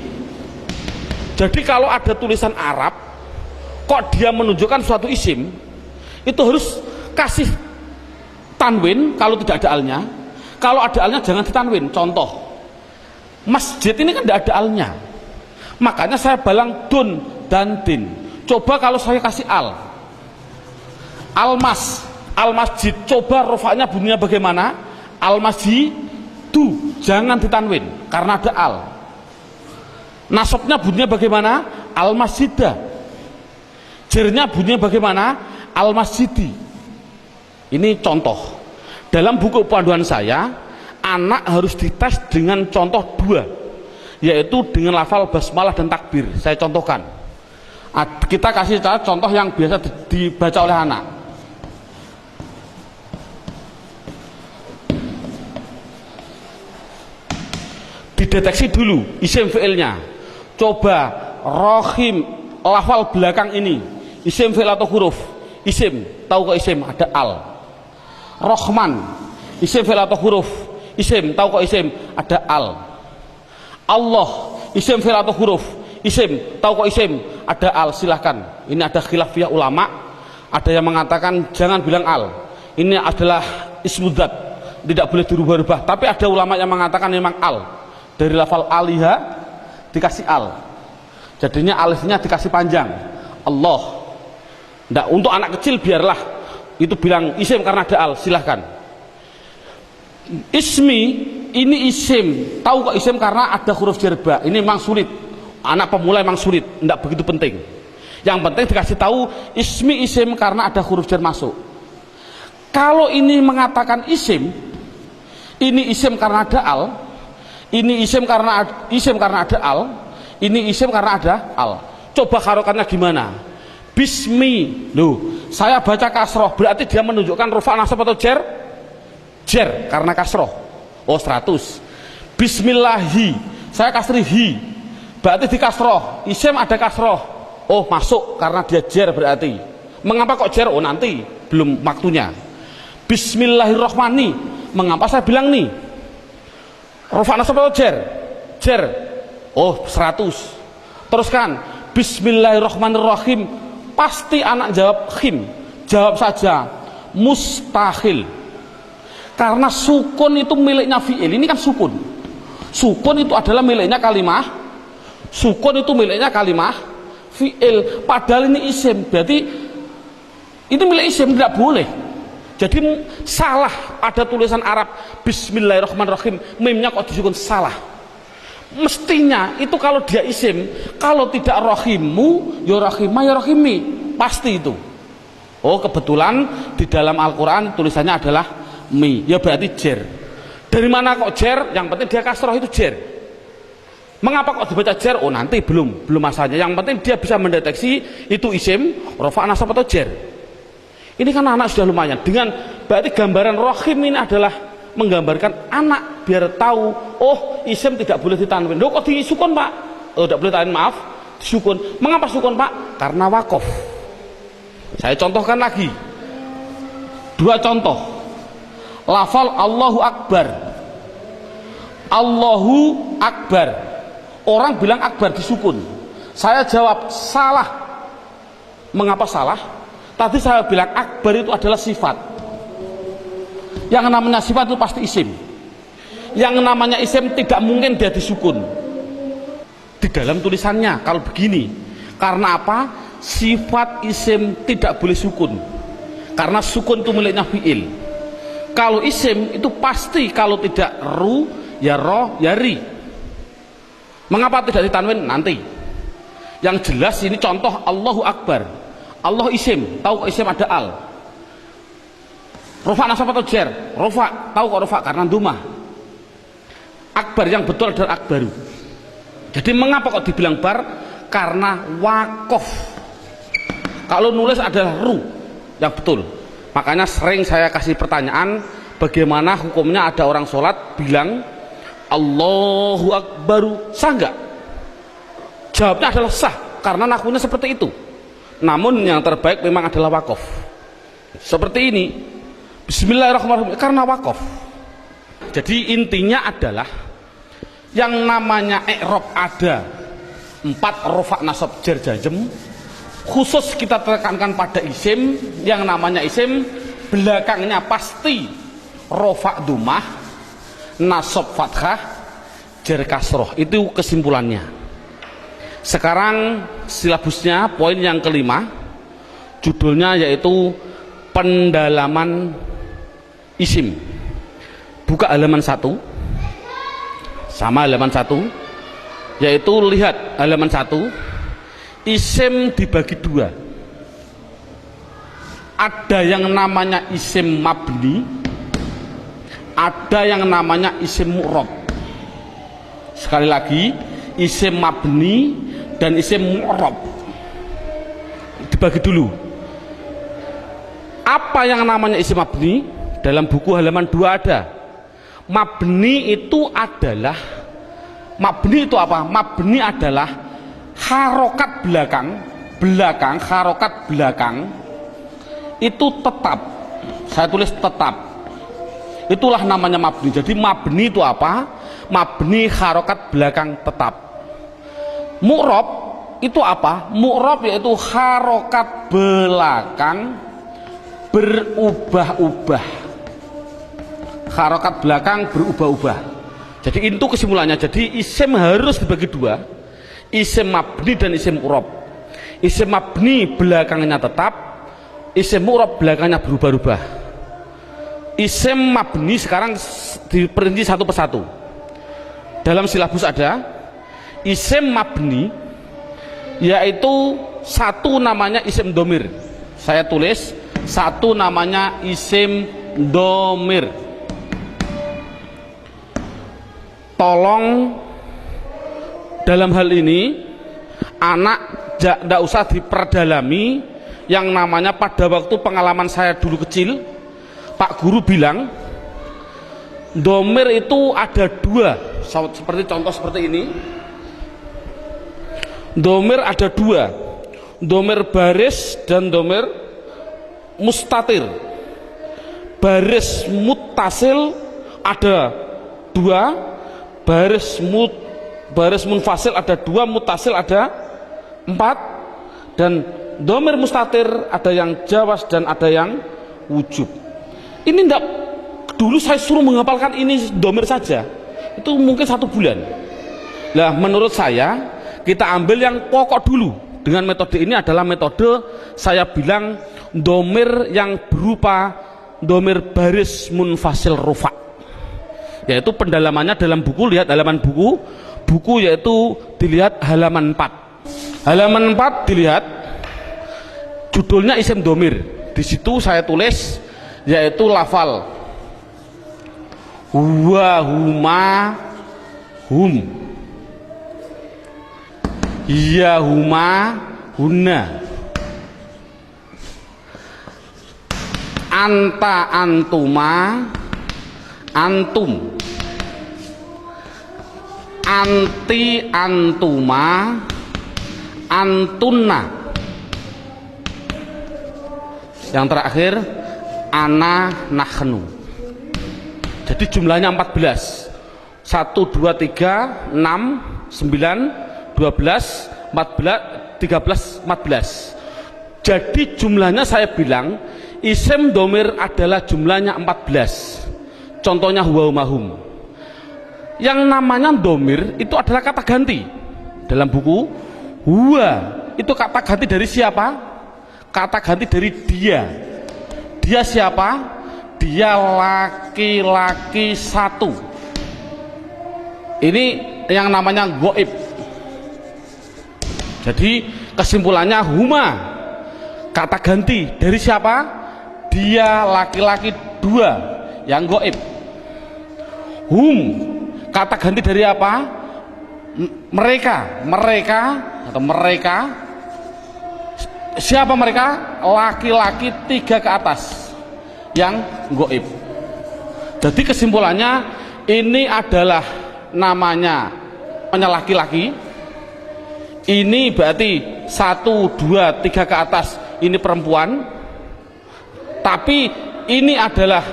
Jadi kalau ada tulisan Arab kok dia menunjukkan suatu isim, itu harus kasih tanwin kalau tidak ada alnya. Kalau ada alnya jangan ditanwin. Contoh, masjid ini kan tidak ada alnya, makanya saya balang dun dan din. Coba kalau saya kasih al, al masjid, coba rofaknya bunyinya bagaimana? Al masjid, jangan ditanwin karena ada al. Nasabnya bunyinya bagaimana? Al masjidah. Jernya bunyinya bagaimana? Al masjidi. Ini contoh. Dalam buku panduan saya, anak harus dites dengan contoh 2, yaitu dengan lafal basmalah dan takbir. Saya contohkan. Kita kasih contoh yang biasa dibaca oleh anak. Dideteksi dulu isim fi'ilnya. Coba rohim, lafal belakang ini isim fi'il atau huruf? Isim, tahu kok isim? Ada al. Rohman, isim fi'il atau huruf? Isim, tahu kok isim? Ada al. Allah, isim fi'il atau huruf? Isim, tahu kok isim? Ada al. Silahkan. Ini ada khilafiyah ulama. Ada yang mengatakan jangan bilang al. Ini adalah ismudzat, tidak boleh dirubah-rubah. Tapi ada ulama yang mengatakan memang al. Dari lafal aliha dikasih al, jadinya alifnya dikasih panjang. Allah. Nggak, untuk anak kecil biarlah itu bilang isim karena ada al, silahkan. Ismi, ini isim, tahu kok isim karena ada huruf jerba. Ini memang sulit, anak pemula memang sulit, nggak begitu penting. Yang penting dikasih tahu ismi isim karena ada huruf jer masuk. Kalau ini mengatakan isim, ini isim karena ada al, ini isim karena ada al, ini isim karena ada al. Coba harokannya gimana? Bismi, loh, saya baca kasroh, berarti dia menunjukkan rufa nasab atau jer? Jer, karena kasroh. Oh 100. Bismillahi, saya kasri hi, berarti di kasroh. Isim ada kasroh. Oh masuk karena dia jer berarti. Mengapa kok jer? Oh nanti, belum waktunya. Bismillahirrohmani, mengapa saya bilang nih? Rufa nasab atau jer? Jer. Oh 100. Teruskan. Bismillahirrahmanirrahim. Pasti anak jawab khim. Jawab saja mustahil. Karena sukun itu miliknya fi'il. Ini kan sukun. Sukun itu adalah miliknya kalimah. Sukun itu miliknya kalimah fi'il. Padahal ini isim. Berarti ini milik isim, tidak boleh. Jadi salah, ada tulisan Arab Bismillahirrahmanirrahim, mimnya kok disukun, salah. Mestinya itu kalau dia isim, kalau tidak rohimu ya rohimah ya rohimi, pasti itu. Oh kebetulan di dalam Al-Quran tulisannya adalah mi, ya berarti jer. Dari mana kok jer? Yang penting dia kasroh itu jer. Mengapa kok dibaca jer? Oh nanti belum masanya. Yang penting dia bisa mendeteksi itu isim, rofa nasab atau jer. Ini kan anak sudah lumayan. Dengan berarti gambaran rohim ini adalah menggambarkan anak biar tahu, oh isim tidak boleh ditanwin. Loh kok disukun pak? Oh tidak boleh ditanwin, maaf, disukun. Mengapa sukun pak? Karena wakof. Saya contohkan lagi 2 contoh. Lafal Allahu Akbar. Allahu Akbar. Orang bilang akbar disukun. Saya jawab salah. Mengapa salah? Tadi saya bilang akbar itu adalah sifat. Yang namanya sifat itu pasti isim. Yang namanya isim tidak mungkin dia disukun. Di dalam tulisannya kalau begini. Karena apa? Sifat isim tidak boleh sukun. Karena sukun itu miliknya fi'il. Kalau isim itu pasti kalau tidak ru ya roh ya ri. Mengapa tidak ditanwin? Nanti. Yang jelas ini contoh Allahu Akbar. Allah isim, tahu kok isim ada al. Rofa nasab atau jer? Rofa, tahu kok rofa karena dumah. Akbar yang betul adalah akbaru. Jadi mengapa kok dibilang bar? Karena wakof. Kalau nulis adalah ru yang betul. Makanya sering saya kasih pertanyaan, bagaimana hukumnya ada orang sholat bilang Allahu Akbaru, sah nggak? Jawabnya adalah sah karena nakunya seperti itu. Namun yang terbaik memang adalah wakof. Seperti ini, Bismillahirrahmanirrahim, karena wakof. Jadi intinya adalah yang namanya i'rab ada 4 rofa nasab jar jazm. Khusus kita tekankan pada isim. Yang namanya isim belakangnya pasti rofa dumah, nasab fathah, jar kasroh. Itu kesimpulannya. Sekarang silabusnya poin yang kelima, judulnya yaitu pendalaman isim. Buka halaman 1. sama halaman 1, yaitu lihat halaman 1, isim dibagi 2. Ada yang namanya isim mabni, ada yang namanya isim mu'rab. Sekali lagi, isim mabni dan isim mu'rab dibagi dulu. Apa yang namanya isim mabni? Dalam buku halaman 2 ada. Mabni itu adalah, mabni itu apa? Mabni adalah harokat belakang, harokat belakang itu tetap. Saya tulis tetap. Itulah namanya mabni. Jadi mabni itu apa? Mabni harokat belakang tetap. Mu'rab itu apa? Mu'rab yaitu harokat belakang berubah-ubah. Harokat belakang berubah-ubah. Jadi itu kesimpulannya. Jadi isim harus dibagi 2, isim mabni dan isim mu'rab. Isim mabni belakangnya tetap, isim mu'rab belakangnya berubah-ubah. Isim mabni sekarang diperinci satu persatu. Dalam silabus ada isim mabni, yaitu satu namanya isim domir. Saya tulis satu namanya isim domir. Tolong dalam hal ini anak tidak usah diperdalami. Yang namanya pada waktu pengalaman saya dulu kecil, Pak Guru bilang domir itu ada 2, seperti contoh seperti ini. Domir ada 2, domir baris dan domir mustatir. Baris muttasil ada 2, baris munfasil ada 2, muttasil ada 4, dan domir mustatir ada yang jawas dan ada yang wujub. Ini enggak, dulu saya suruh menghafalkan ini domir saja, itu mungkin 1 bulan. Lah menurut saya kita ambil yang pokok dulu. Dengan metode ini adalah metode saya bilang domir yang berupa domir baris munfasil rufa, yaitu pendalamannya dalam buku. Lihat halaman buku yaitu dilihat halaman 4. Halaman 4 dilihat judulnya isim domir. Di situ saya tulis yaitu lafal huwa, huma, hum, ya, huma, hunna, anta, antuma, antum, anti, antuma, antunna. Yang terakhir ana, nahnu. Jadi jumlahnya 14. 1, 2, 3, 6, 9, 12, 14, 13, 14. Jadi jumlahnya saya bilang isim domir adalah jumlahnya 14. Contohnya huwa, mahum. Yang namanya domir itu adalah kata ganti. Dalam buku huwa itu kata ganti dari siapa? Kata ganti dari dia. Dia siapa? Dia laki-laki 1. Ini yang namanya goib. Jadi kesimpulannya huma kata ganti dari siapa? Dia laki-laki 2 yang goib. Hum kata ganti dari apa? Mereka atau mereka. Siapa mereka? Laki-laki 3 ke atas yang goib. Jadi kesimpulannya ini adalah namanya laki-laki. Ini berarti 1, 2, 3 ke atas ini perempuan. Tapi ini adalah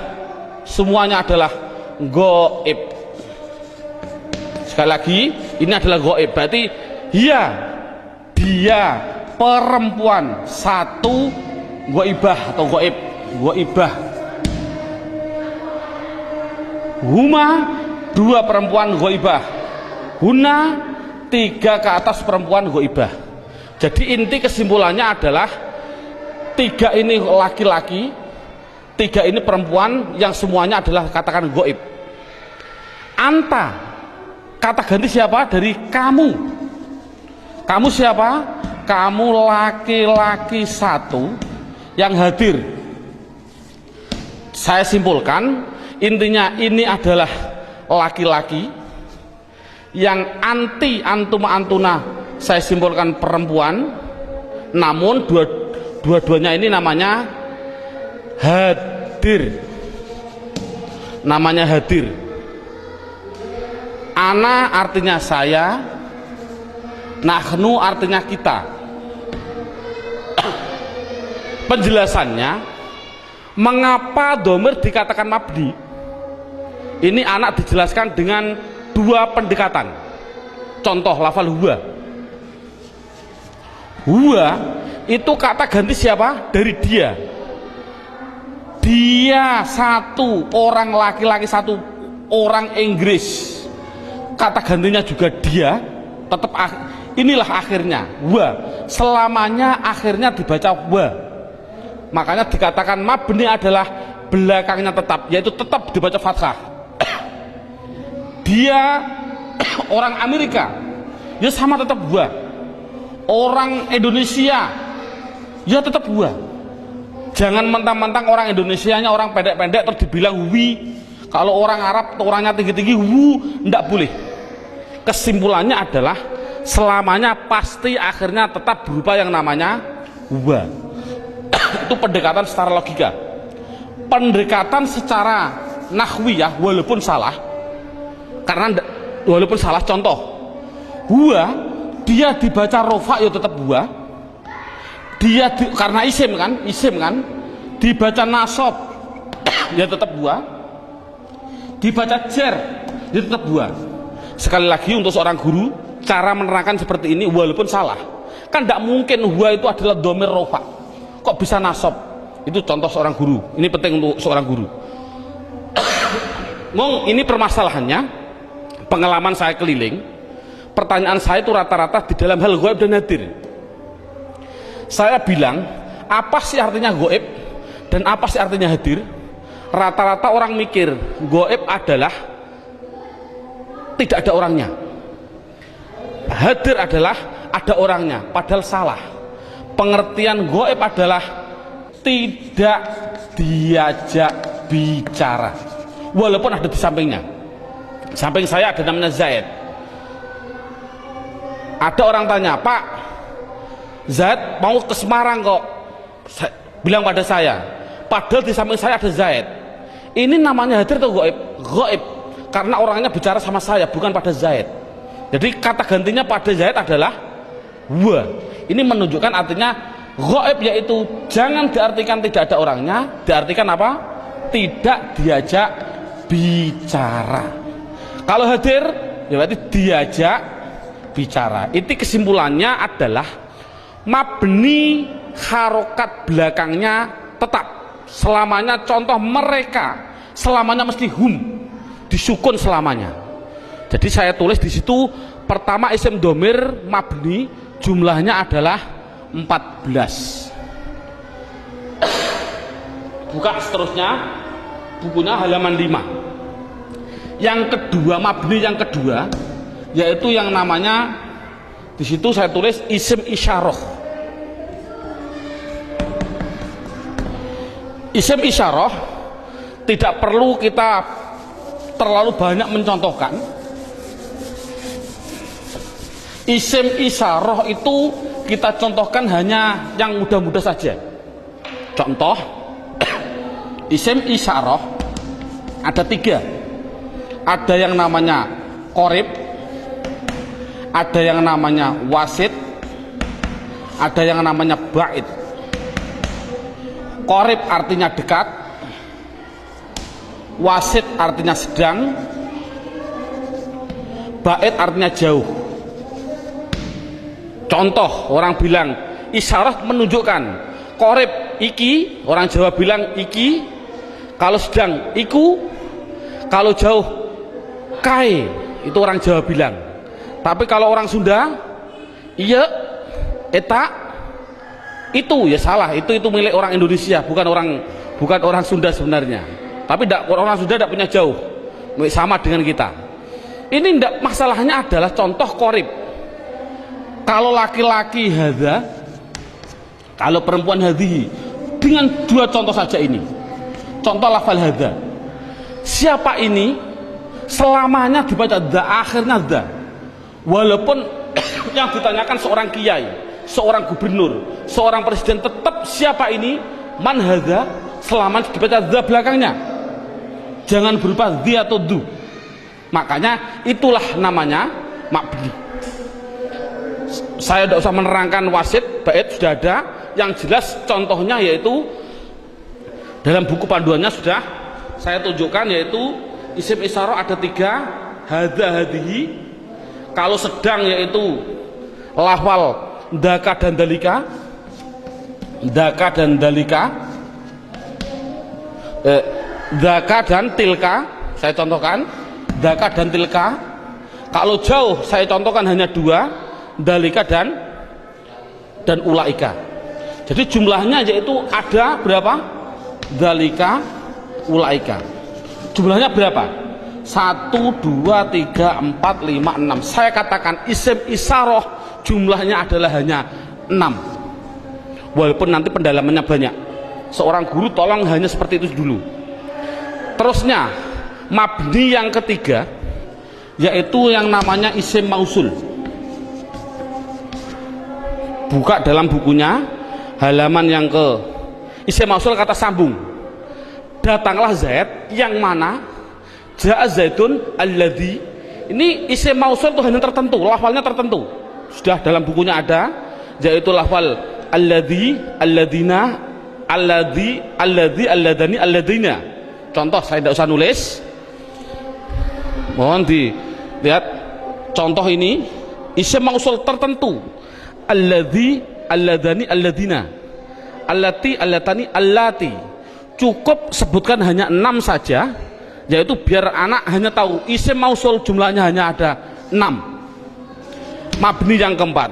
semuanya adalah goib. Sekali lagi ini adalah goib. Berarti dia perempuan 1 goibah atau goib, goibah. Huma 2 perempuan goibah. Huna 3 ke atas perempuan goibah. Jadi inti kesimpulannya adalah 3 ini laki-laki, 3 ini perempuan yang semuanya adalah katakan goib. Anta Kata ganti siapa? Dari kamu. Kamu siapa? Kamu laki-laki satu yang hadir. Saya simpulkan, intinya ini adalah laki-laki yang anti antuma antuna, saya simpulkan perempuan, namun dua-duanya ini namanya hadir. Namanya hadir. Ana artinya saya, nahnu artinya kita. Penjelasannya, mengapa dhamir dikatakan mabni? Ini anak dijelaskan dengan dua pendekatan. Contoh lafal huwa. Huwa itu kata ganti siapa? Dari dia. Dia satu orang laki-laki, satu orang Inggris. Kata gantinya juga dia. Tetap inilah akhirnya wa. Selamanya akhirnya dibaca wa. Makanya dikatakan mabni adalah belakangnya tetap, yaitu tetap dibaca fathah. Dia orang Amerika, ya sama tetap wa. Orang Indonesia, ya tetap wa. Jangan mentang-mentang orang Indonesianya orang pendek-pendek terus dibilang wi. Kalau orang Arab orangnya tinggi-tinggi wu, ndak boleh. Kesimpulannya adalah selamanya pasti akhirnya tetap berupa yang namanya wa. Itu pendekatan secara logika. Pendekatan secara nahwiyah walaupun salah, karena walaupun salah, contoh huwa dia dibaca rofa ya tetap huwa. Dia karena isim kan dibaca nasab ya tetap huwa, dibaca jar ya tetap huwa. Sekali lagi untuk seorang guru, cara menerangkan seperti ini walaupun salah, kan tidak mungkin huwa itu adalah dhamir rofa, kok bisa nasab. Itu contoh seorang guru, ini penting untuk seorang guru. Ngomong ini permasalahannya, pengalaman saya keliling, pertanyaan saya itu rata-rata di dalam hal gaib dan hadir. Saya bilang, apa sih artinya gaib dan apa sih artinya hadir? Rata-rata orang mikir gaib adalah tidak ada orangnya, hadir adalah ada orangnya, padahal salah. Pengertian gaib adalah tidak diajak bicara, walaupun ada di sampingnya. Samping saya ada namanya Zaid. Ada orang tanya, Pak, Zaid mau ke Semarang kok, bilang pada saya, padahal di samping saya ada Zaid. Ini namanya hadir atau gaib? Gaib, karena orangnya bicara sama saya, bukan pada Zaid. Jadi kata gantinya pada Zaid adalah wa. Ini menunjukkan artinya gaib, yaitu jangan diartikan tidak ada orangnya, diartikan apa? Tidak diajak bicara. Kalau hadir ya berarti diajak bicara. Itu kesimpulannya adalah mabni harokat belakangnya tetap selamanya. Contoh mereka selamanya mesti hum, disukun selamanya. Jadi saya tulis di situ pertama isim domir mabni jumlahnya adalah 14. Buka seterusnya bukunya halaman 5. Yang kedua, mabni yang kedua yaitu yang namanya di situ saya tulis isim isyarah. Isim isyarah tidak perlu kita terlalu banyak mencontohkan. Isim isyarah itu kita contohkan hanya yang mudah-mudah saja. Contoh isim isyarah ada 3. Ada yang namanya qorib, ada yang namanya wasit, ada yang namanya ba'id. Qorib artinya dekat, wasit artinya sedang, ba'id artinya jauh. Contoh orang bilang isyarat menunjukkan, qorib iki, orang Jawa bilang iki, kalau sedang iku, kalau jauh kai, itu orang Jawa bilang. Tapi kalau orang Sunda iya, eta, itu ya salah, itu milik orang Indonesia, bukan orang Sunda sebenarnya. Tapi orang Sunda tidak punya jauh, sama dengan kita. Ini ndak, masalahnya adalah contoh korib. Kalau laki-laki hadza, kalau perempuan hadhihi, dengan dua contoh saja ini. Contoh lafal hadza. Siapa ini? Selamanya dibaca dza, akhirnya dza. Walaupun yang ditanyakan seorang kiai, seorang gubernur, seorang presiden, tetap siapa ini? Man hadza, selamanya dibaca dza belakangnya. Jangan berupa dzi atau du. Makanya itulah namanya mabni. Saya tidak usah menerangkan wasit, bait sudah ada. Yang jelas contohnya yaitu dalam buku panduannya sudah saya tunjukkan, yaitu isim isyarah ada 3, hadza hadhihi. Kalau sedang yaitu lafal daka dan dalika, daka dan dalika, daka dan tilka. Saya contohkan daka dan tilka. Kalau jauh saya contohkan hanya 2, dalika dan ulaika. Jadi jumlahnya yaitu ada berapa? Dalika, ulaika. Jumlahnya berapa? 1, 2, 3, 4, 5, 6. Saya katakan isim isyarah jumlahnya adalah hanya 6. Walaupun nanti pendalamannya banyak. Seorang guru tolong hanya seperti itu dulu. Terusnya mabni yang ketiga yaitu yang namanya isim mausul. Buka dalam bukunya halaman yang ke isim mausul, kata sambung. Datanglah Zaid, yang mana ja'a Zaidun alladzi. Ini isim mausul itu hanya tertentu, lafalnya tertentu. Sudah dalam bukunya ada, yaitu lafal alladzi, alladzina, alladzi, alladani, alladzina. Contoh saya tidak usah nulis. Mohon dilihat contoh ini, isim mausul tertentu. Alladzi, alladani, alladina, allati, allatani, allati. Cukup sebutkan hanya 6 saja, yaitu biar anak hanya tahu isim mausul jumlahnya hanya ada 6. Mabni yang keempat.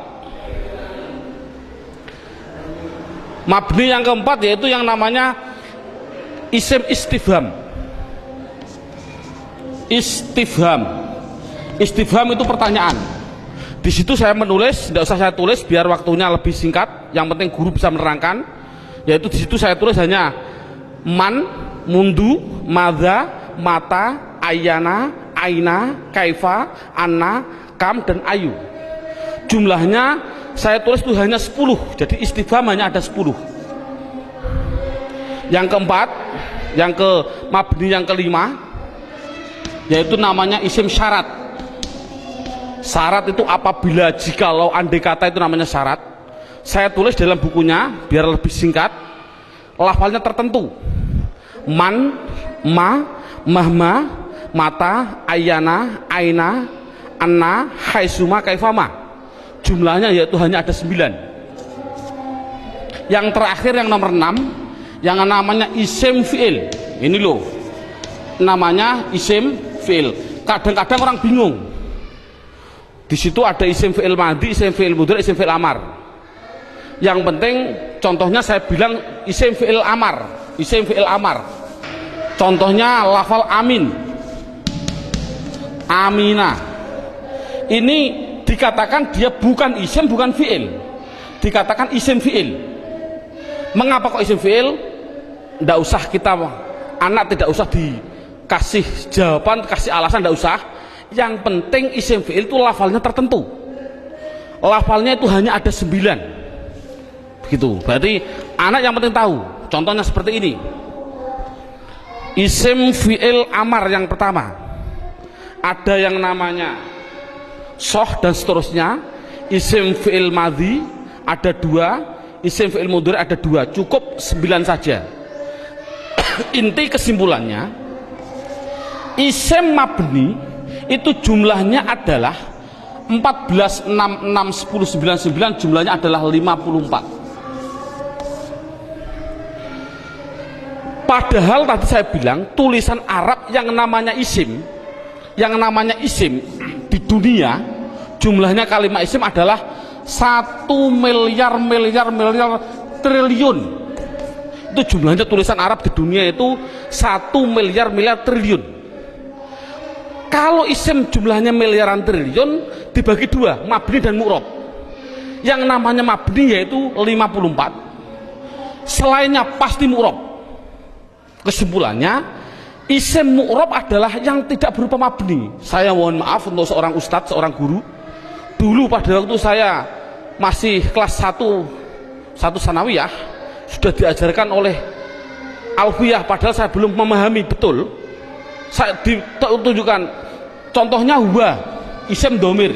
Mabni yang keempat yaitu yang namanya isim istifham. Istifham. Istifham itu pertanyaan. Di situ saya menulis, tidak usah saya tulis biar waktunya lebih singkat. Yang penting guru bisa menerangkan. Yaitu di situ saya tulis hanya man, mundu, madza, mata, ayana, aina, kaifa, anna, kam, dan ayu. Jumlahnya saya tulis itu hanya 10. Jadi istifham hanya ada 10. Yang keempat, yang ke mabni yang kelima, yaitu namanya isim syarat. Syarat itu apabila, jikalau, andai kata, itu namanya syarat. Saya tulis dalam bukunya biar lebih singkat. Lafalnya tertentu. Man, ma, mahma, mata, ayana, aina, anna, haisuma, kaifama. Jumlahnya yaitu hanya ada 9. Yang terakhir yang nomor 6, yang namanya isim fi'il. Ini loh, namanya isim fi'il. Kadang-kadang orang bingung. Di situ ada isim fi'il madhi, isim fi'il mudhari, isim fi'il amar. Yang penting contohnya saya bilang isim fi'il amar, isim fi'il amar. Contohnya lafal amin, amina. Ini dikatakan dia bukan isim, bukan fi'il. Dikatakan isim fi'il. Mengapa kok isim fi'il? Tidak usah kita, anak tidak usah dikasih jawaban, kasih alasan, tidak usah. Yang penting isim fi'il itu lafalnya tertentu. Lafalnya itu hanya ada 9. Begitu. Berarti anak yang penting tahu. Contohnya seperti ini. Isim fi'il amar yang pertama. Ada yang namanya soh dan seterusnya. Isim fi'il madhi ada 2. Isim fi'il mudhari ada 2. Cukup 9 saja. Inti kesimpulannya, isim mabni itu jumlahnya adalah 14, 6, 6, 10, 9, 9, jumlahnya adalah 54. Padahal tadi saya bilang tulisan Arab yang namanya isim di dunia jumlahnya kalimat isim adalah 1 miliar triliun. Itu jumlahnya tulisan Arab di dunia itu 1 miliar triliun. Kalau isim jumlahnya miliaran triliun dibagi dua, mabni dan mu'rob. Yang namanya mabni yaitu 54, selainnya pasti mu'rob. Kesimpulannya, isim mu'rob adalah yang tidak berupa mabni. Saya mohon maaf untuk seorang ustadz, seorang guru, dulu pada waktu saya masih kelas 1 sanawiyah sudah diajarkan oleh alfiyah, padahal saya belum memahami betul. Saya ditunjukkan contohnya huwa, isim domir.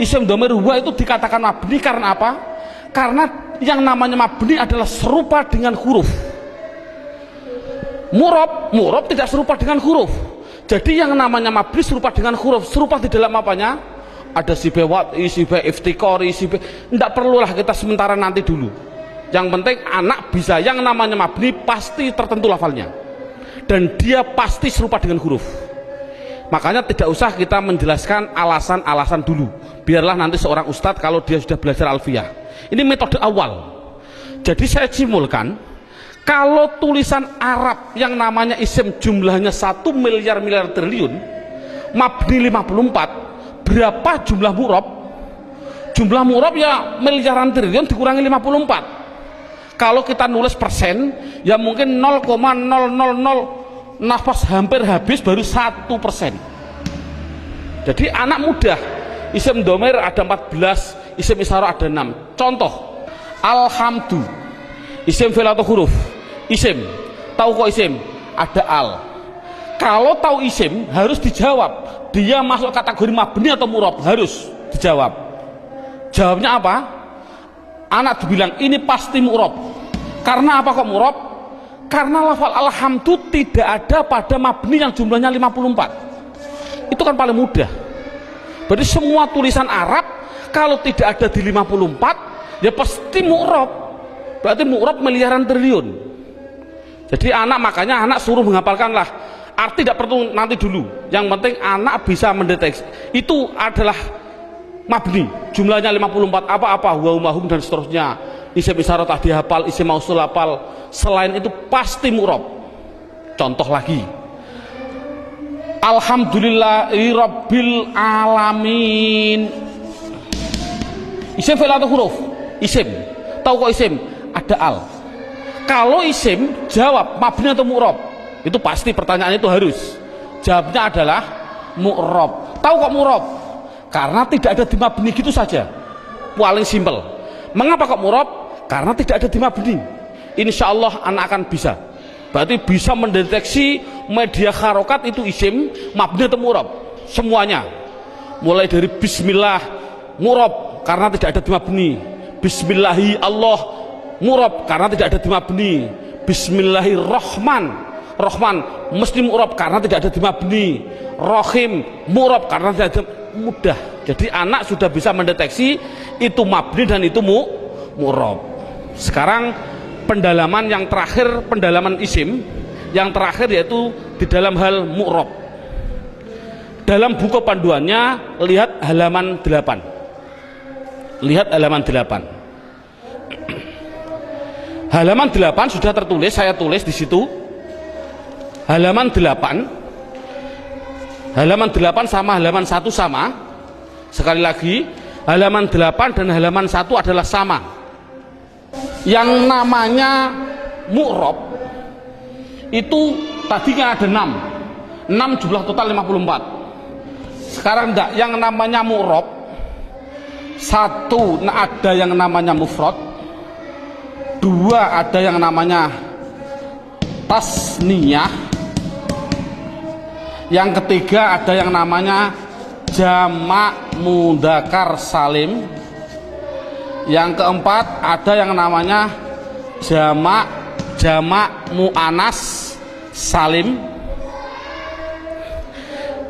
Isim domir huwa itu dikatakan mabni karena apa? Karena yang namanya mabni adalah serupa dengan huruf. Mu'rob tidak serupa dengan huruf. Jadi yang namanya mabni serupa dengan huruf. Serupa di dalam apanya? Ada sibe wat'i, sibe iftikori, sibe, tidak perlulah kita sementara, nanti dulu. Yang penting anak bisa, yang namanya mabni pasti tertentu lafalnya dan dia pasti serupa dengan huruf. Makanya tidak usah kita menjelaskan alasan-alasan dulu, biarlah nanti seorang ustadz kalau dia sudah belajar alfiyah. Ini metode awal. Jadi saya simpulkan, kalau tulisan Arab yang namanya isim jumlahnya 1 miliar triliun, mabni 54, berapa jumlah mu'rob? Jumlah mu'rob ya miliaran triliun dikurangi 54. Kalau kita nulis persen, ya mungkin 0,000 nafas hampir habis baru 1%. Jadi anak mudah. Isim domir ada 14, isim isyarah ada 6. Contoh, alhamdu, isim fi'il atau huruf? Isim. Tahu kok isim? Ada al. Kalau tahu isim harus dijawab, dia masuk kategori mabni atau mu'rob, harus dijawab. Jawabnya apa? Anak dibilang ini pasti mu'rob. Karena apa kok mu'rob? Karena lafal alhamdu tidak ada pada mabni yang jumlahnya 54. Itu kan paling mudah. Berarti semua tulisan Arab kalau tidak ada di 54 ya pasti mu'rob. Berarti mu'rob miliaran triliun. Jadi makanya anak suruh menghafalkanlah. Arti tidak perlu nanti dulu. Yang penting anak bisa mendeteksi. Itu adalah mabni, jumlahnya 54, apa-apa, wa dan seterusnya. Isim isyarah tak dihafal, isim mausul hafal. Selain itu pasti mu'rob. Contoh lagi, alhamdulillahi rabbil alamin. Isim fi'il atau huruf? Isim. Tahu kok isim? Ada al. Kalau isim, jawab mabni atau mu'rob? Itu pasti pertanyaan itu harus. Jawabnya adalah mu'rob. Tahu kok mu'rob? Karena tidak ada di mabni, gitu saja. Paling simpel. Mengapa kok mu'rob? Karena tidak ada di mabni. Insya Allah anak akan bisa. Berarti bisa mendeteksi media harokat itu isim, mabni atau mu'rob. Semuanya. Mulai dari bismillah, mu'rob karena tidak ada di mabni. Bismillahi Allah, mu'rob karena tidak ada di mabni. Bismillahirrahman, Rahman mesti mu'rob karena tidak ada di mabni. Rohim, mu'rob karena tidak ada. Mudah. Jadi anak sudah bisa mendeteksi itu mabni dan itu mu'rob. Sekarang pendalaman yang terakhir, pendalaman isim yang terakhir yaitu di dalam hal mu'rob. Dalam buku panduannya lihat halaman 8. Lihat halaman 8. Halaman 8 sudah tertulis, saya tulis di situ. Halaman 8. Halaman 8 sama halaman 1 sama. Sekali lagi, halaman 8 dan halaman 1 adalah sama. Yang namanya mu'rob itu tadinya ada 6. 6 jumlah total 54. Sekarang enggak, yang namanya mu'rob 1 ada yang namanya mufrad, 2 ada yang namanya tasniyah, yang ketiga ada yang namanya jamak mudzakkar salim, yang keempat ada yang namanya jamak muannas salim,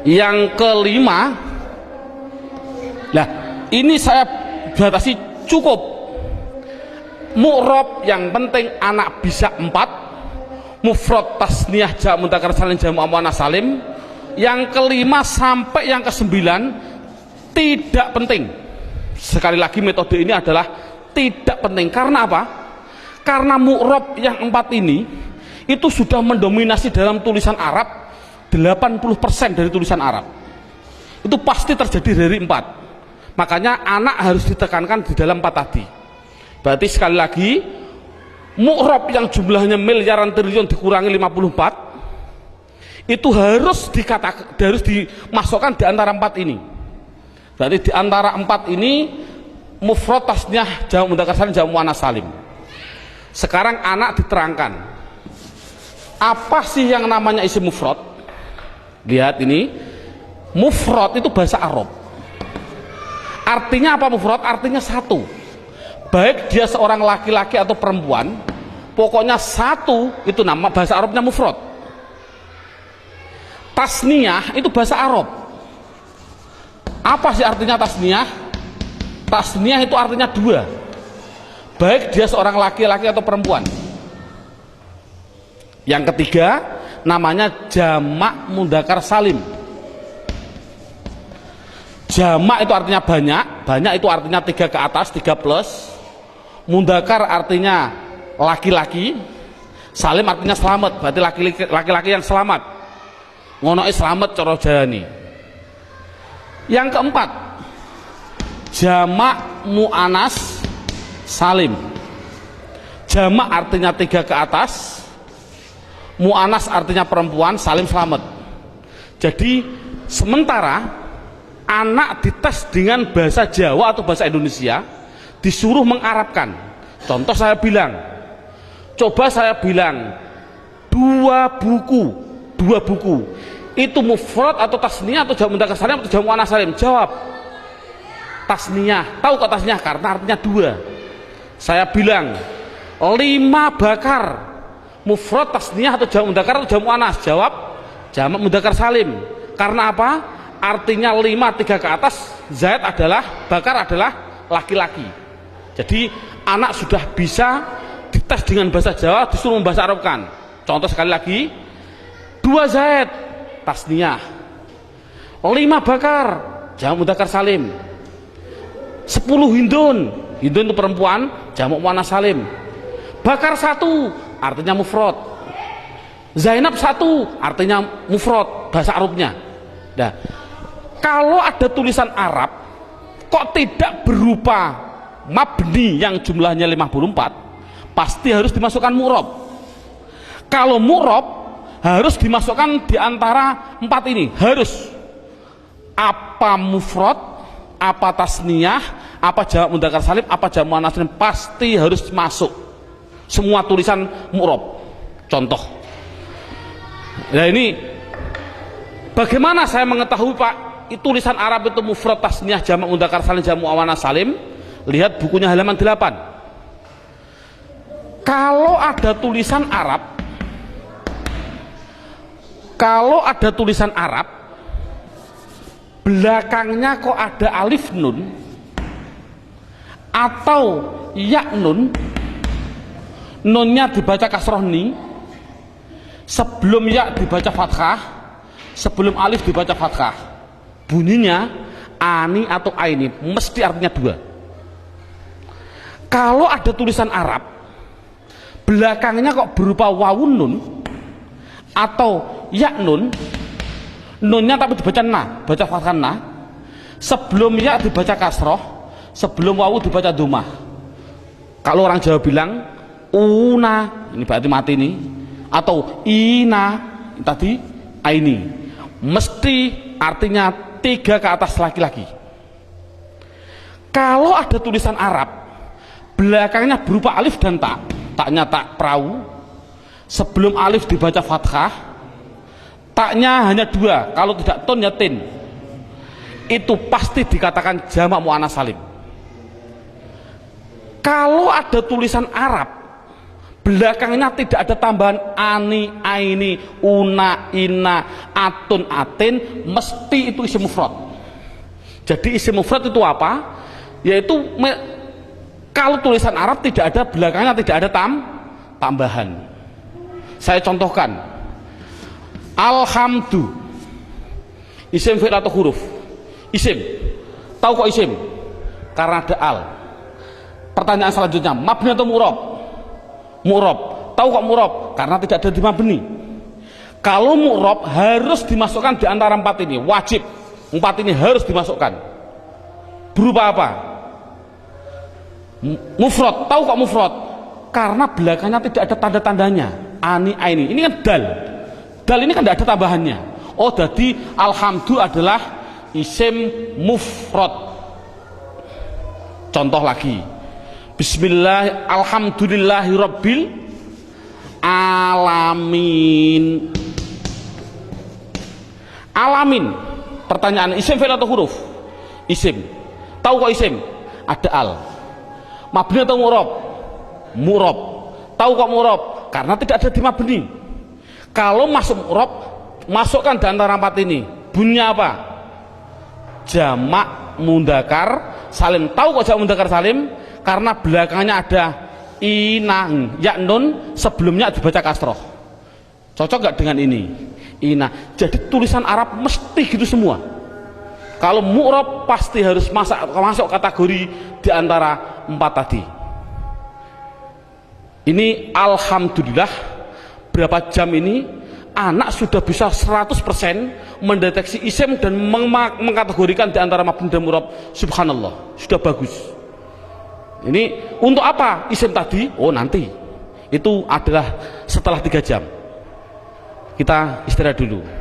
yang kelima, lah ini saya batasi cukup mu'rob yang penting anak bisa 4, mufrad tasniyah jamak mudzakkar salim jamak muannas salim. Yang kelima sampai yang ke-9 tidak penting. Sekali lagi metode ini adalah tidak penting. Karena apa? Karena mu'rob yang 4 ini itu sudah mendominasi dalam tulisan Arab 80% dari tulisan Arab. itu pasti terjadi dari 4. Makanya anak harus ditekankan di dalam 4 tadi. Berarti sekali lagi, mu'rob yang jumlahnya miliaran triliun dikurangi 54 itu harus dimasukkan di antara 4 ini. Berarti di antara 4 ini mufrad, tasniyah, jamak mudzakkar salim, jamak muannats salim. Sekarang anak diterangkan apa sih yang namanya isim mufrad. Lihat ini, mufrad itu bahasa Arab. Artinya apa mufrad? Artinya satu, baik dia seorang laki-laki atau perempuan, pokoknya satu, itu nama bahasa Arabnya mufrad. Tasniyah itu bahasa Arab. Apa sih artinya tasniyah? Tasniyah itu artinya 2, baik dia seorang laki-laki atau perempuan. Yang ketiga namanya jamak mudzakkar salim. Jamak itu artinya banyak, banyak itu artinya 3 ke atas, 3 plus. Mudzakkar artinya laki-laki, salim artinya selamat, berarti laki-laki yang selamat. Ngono selamat cara jani. Yang keempat, jamak muannats salim. Jamak artinya 3 ke atas, muannats artinya perempuan, salim selamat. Jadi sementara anak dites dengan bahasa Jawa atau bahasa Indonesia, disuruh mengarabkan. Contoh saya bilang, coba saya bilang 2 buku itu mufrad atau tasniyah atau jamak mudzakkar salim atau jamak muannats salim? Jawab tasniyah. Tahu kok tasniyah? Karena artinya 2. Saya bilang 5 bakar, mufrad, tasniyah atau jamak mudzakkar atau jamak muannats? Jawab jamak mudzakkar salim. Karena apa? Artinya 5, 3 ke atas, zaid adalah, bakar adalah laki-laki. Jadi anak sudah bisa dites dengan bahasa Jawa, disuruh membahasa Arabkan. Contoh sekali lagi, 2 zaid tasniyah, 5 bakar jamak mudzakkar salim, 10 hindun, hindun itu perempuan, jamak muannats salim. Bakar 1 artinya mufrad, Zainab 1 artinya mufrad bahasa Arabnya. Nah, kalau ada tulisan Arab kok tidak berupa mabni yang jumlahnya 54, pasti harus dimasukkan mu'rob. Kalau mu'rob harus dimasukkan di antara 4 ini, harus apa mufrad, apa tasniyah, apa jamak mudzakkar salim, apa jamak muannats salim, pasti harus masuk semua tulisan mu'rob. Contoh, nah ini bagaimana saya mengetahui Pak tulisan Arab itu mufrad, tasniyah, jamak mudzakkar salim, jamak muannats salim? Lihat bukunya halaman 8. Kalau ada tulisan Arab, belakangnya kok ada alif nun atau ya nun, nunnya dibaca kasroh ni, sebelum ya dibaca fathah, sebelum alif dibaca fathah, bunyinya ani atau aini, mesti artinya 2. Kalau ada tulisan Arab belakangnya kok berupa wawun nun atau ya nun, nunnya tapi dibaca na, baca fathah na, sebelum ya dibaca kasroh, sebelum wawu dibaca dhammah. Kalau orang Jawa bilang una, ini berarti mati nih, atau ina tadi aini, mesti artinya 3 ke atas laki-laki. Kalau ada tulisan Arab belakangnya berupa alif dan tak, taknya tak perahu, sebelum alif dibaca fathah, taknya hanya 2, kalau tidak ton ya tin, itu pasti dikatakan jamak muannats salim. Kalau ada tulisan Arab belakangnya tidak ada tambahan ani, aini, una, ina, atun, atin, mesti itu isim mufrad. Jadi isim mufrad itu apa? Yaitu kalau tulisan Arab tidak ada belakangnya tidak ada tambahan. Saya contohkan, alhamdu, isim fi'il atau huruf? Isim. Tahu kok isim? Karena ada al. Pertanyaan selanjutnya, mabni atau mu'rob? Mu'rob. Tahu kok mu'rob? Karena tidak ada di mabni. Kalau mu'rob harus dimasukkan di antara 4 ini, wajib. Empat ini harus dimasukkan. Berupa apa? Mufrad. Tahu kok mufrad? Karena belakangnya tidak ada tanda-tandanya. Ani, aini. Ini kan dal. Dal ini kan tidak ada tambahannya. Oh, jadi alhamdu adalah isim mufrad. Contoh lagi. Bismillah, alhamdulillahi rabbil alamin. Alamin. Pertanyaan, isim fi'il atau huruf? Isim. Tahu kok isim? Ada al. Mabni atau mu'rab? Mu'rab. Tahu kok mu'rab? Karena tidak ada di mabni. Kalau masuk mu'rab, masukkan di antara empat ini. Bunyinya apa? Jamak mudzakkar salim. Tahu kok jamak mudzakkar salim? Karena belakangnya ada inang, ya nun, sebelumnya dibaca kasroh. Cocok gak dengan ini? Ina. Jadi tulisan Arab mesti gitu semua. Kalau mu'rab pasti harus masuk kategori di antara empat tadi. Ini alhamdulillah berapa jam ini anak sudah bisa 100% mendeteksi isim dan mengkategorikan di antara mabni dan mu'rab. Subhanallah, sudah bagus. Ini untuk apa isim tadi? Oh, nanti. Itu adalah setelah 3 jam. Kita istirahat dulu.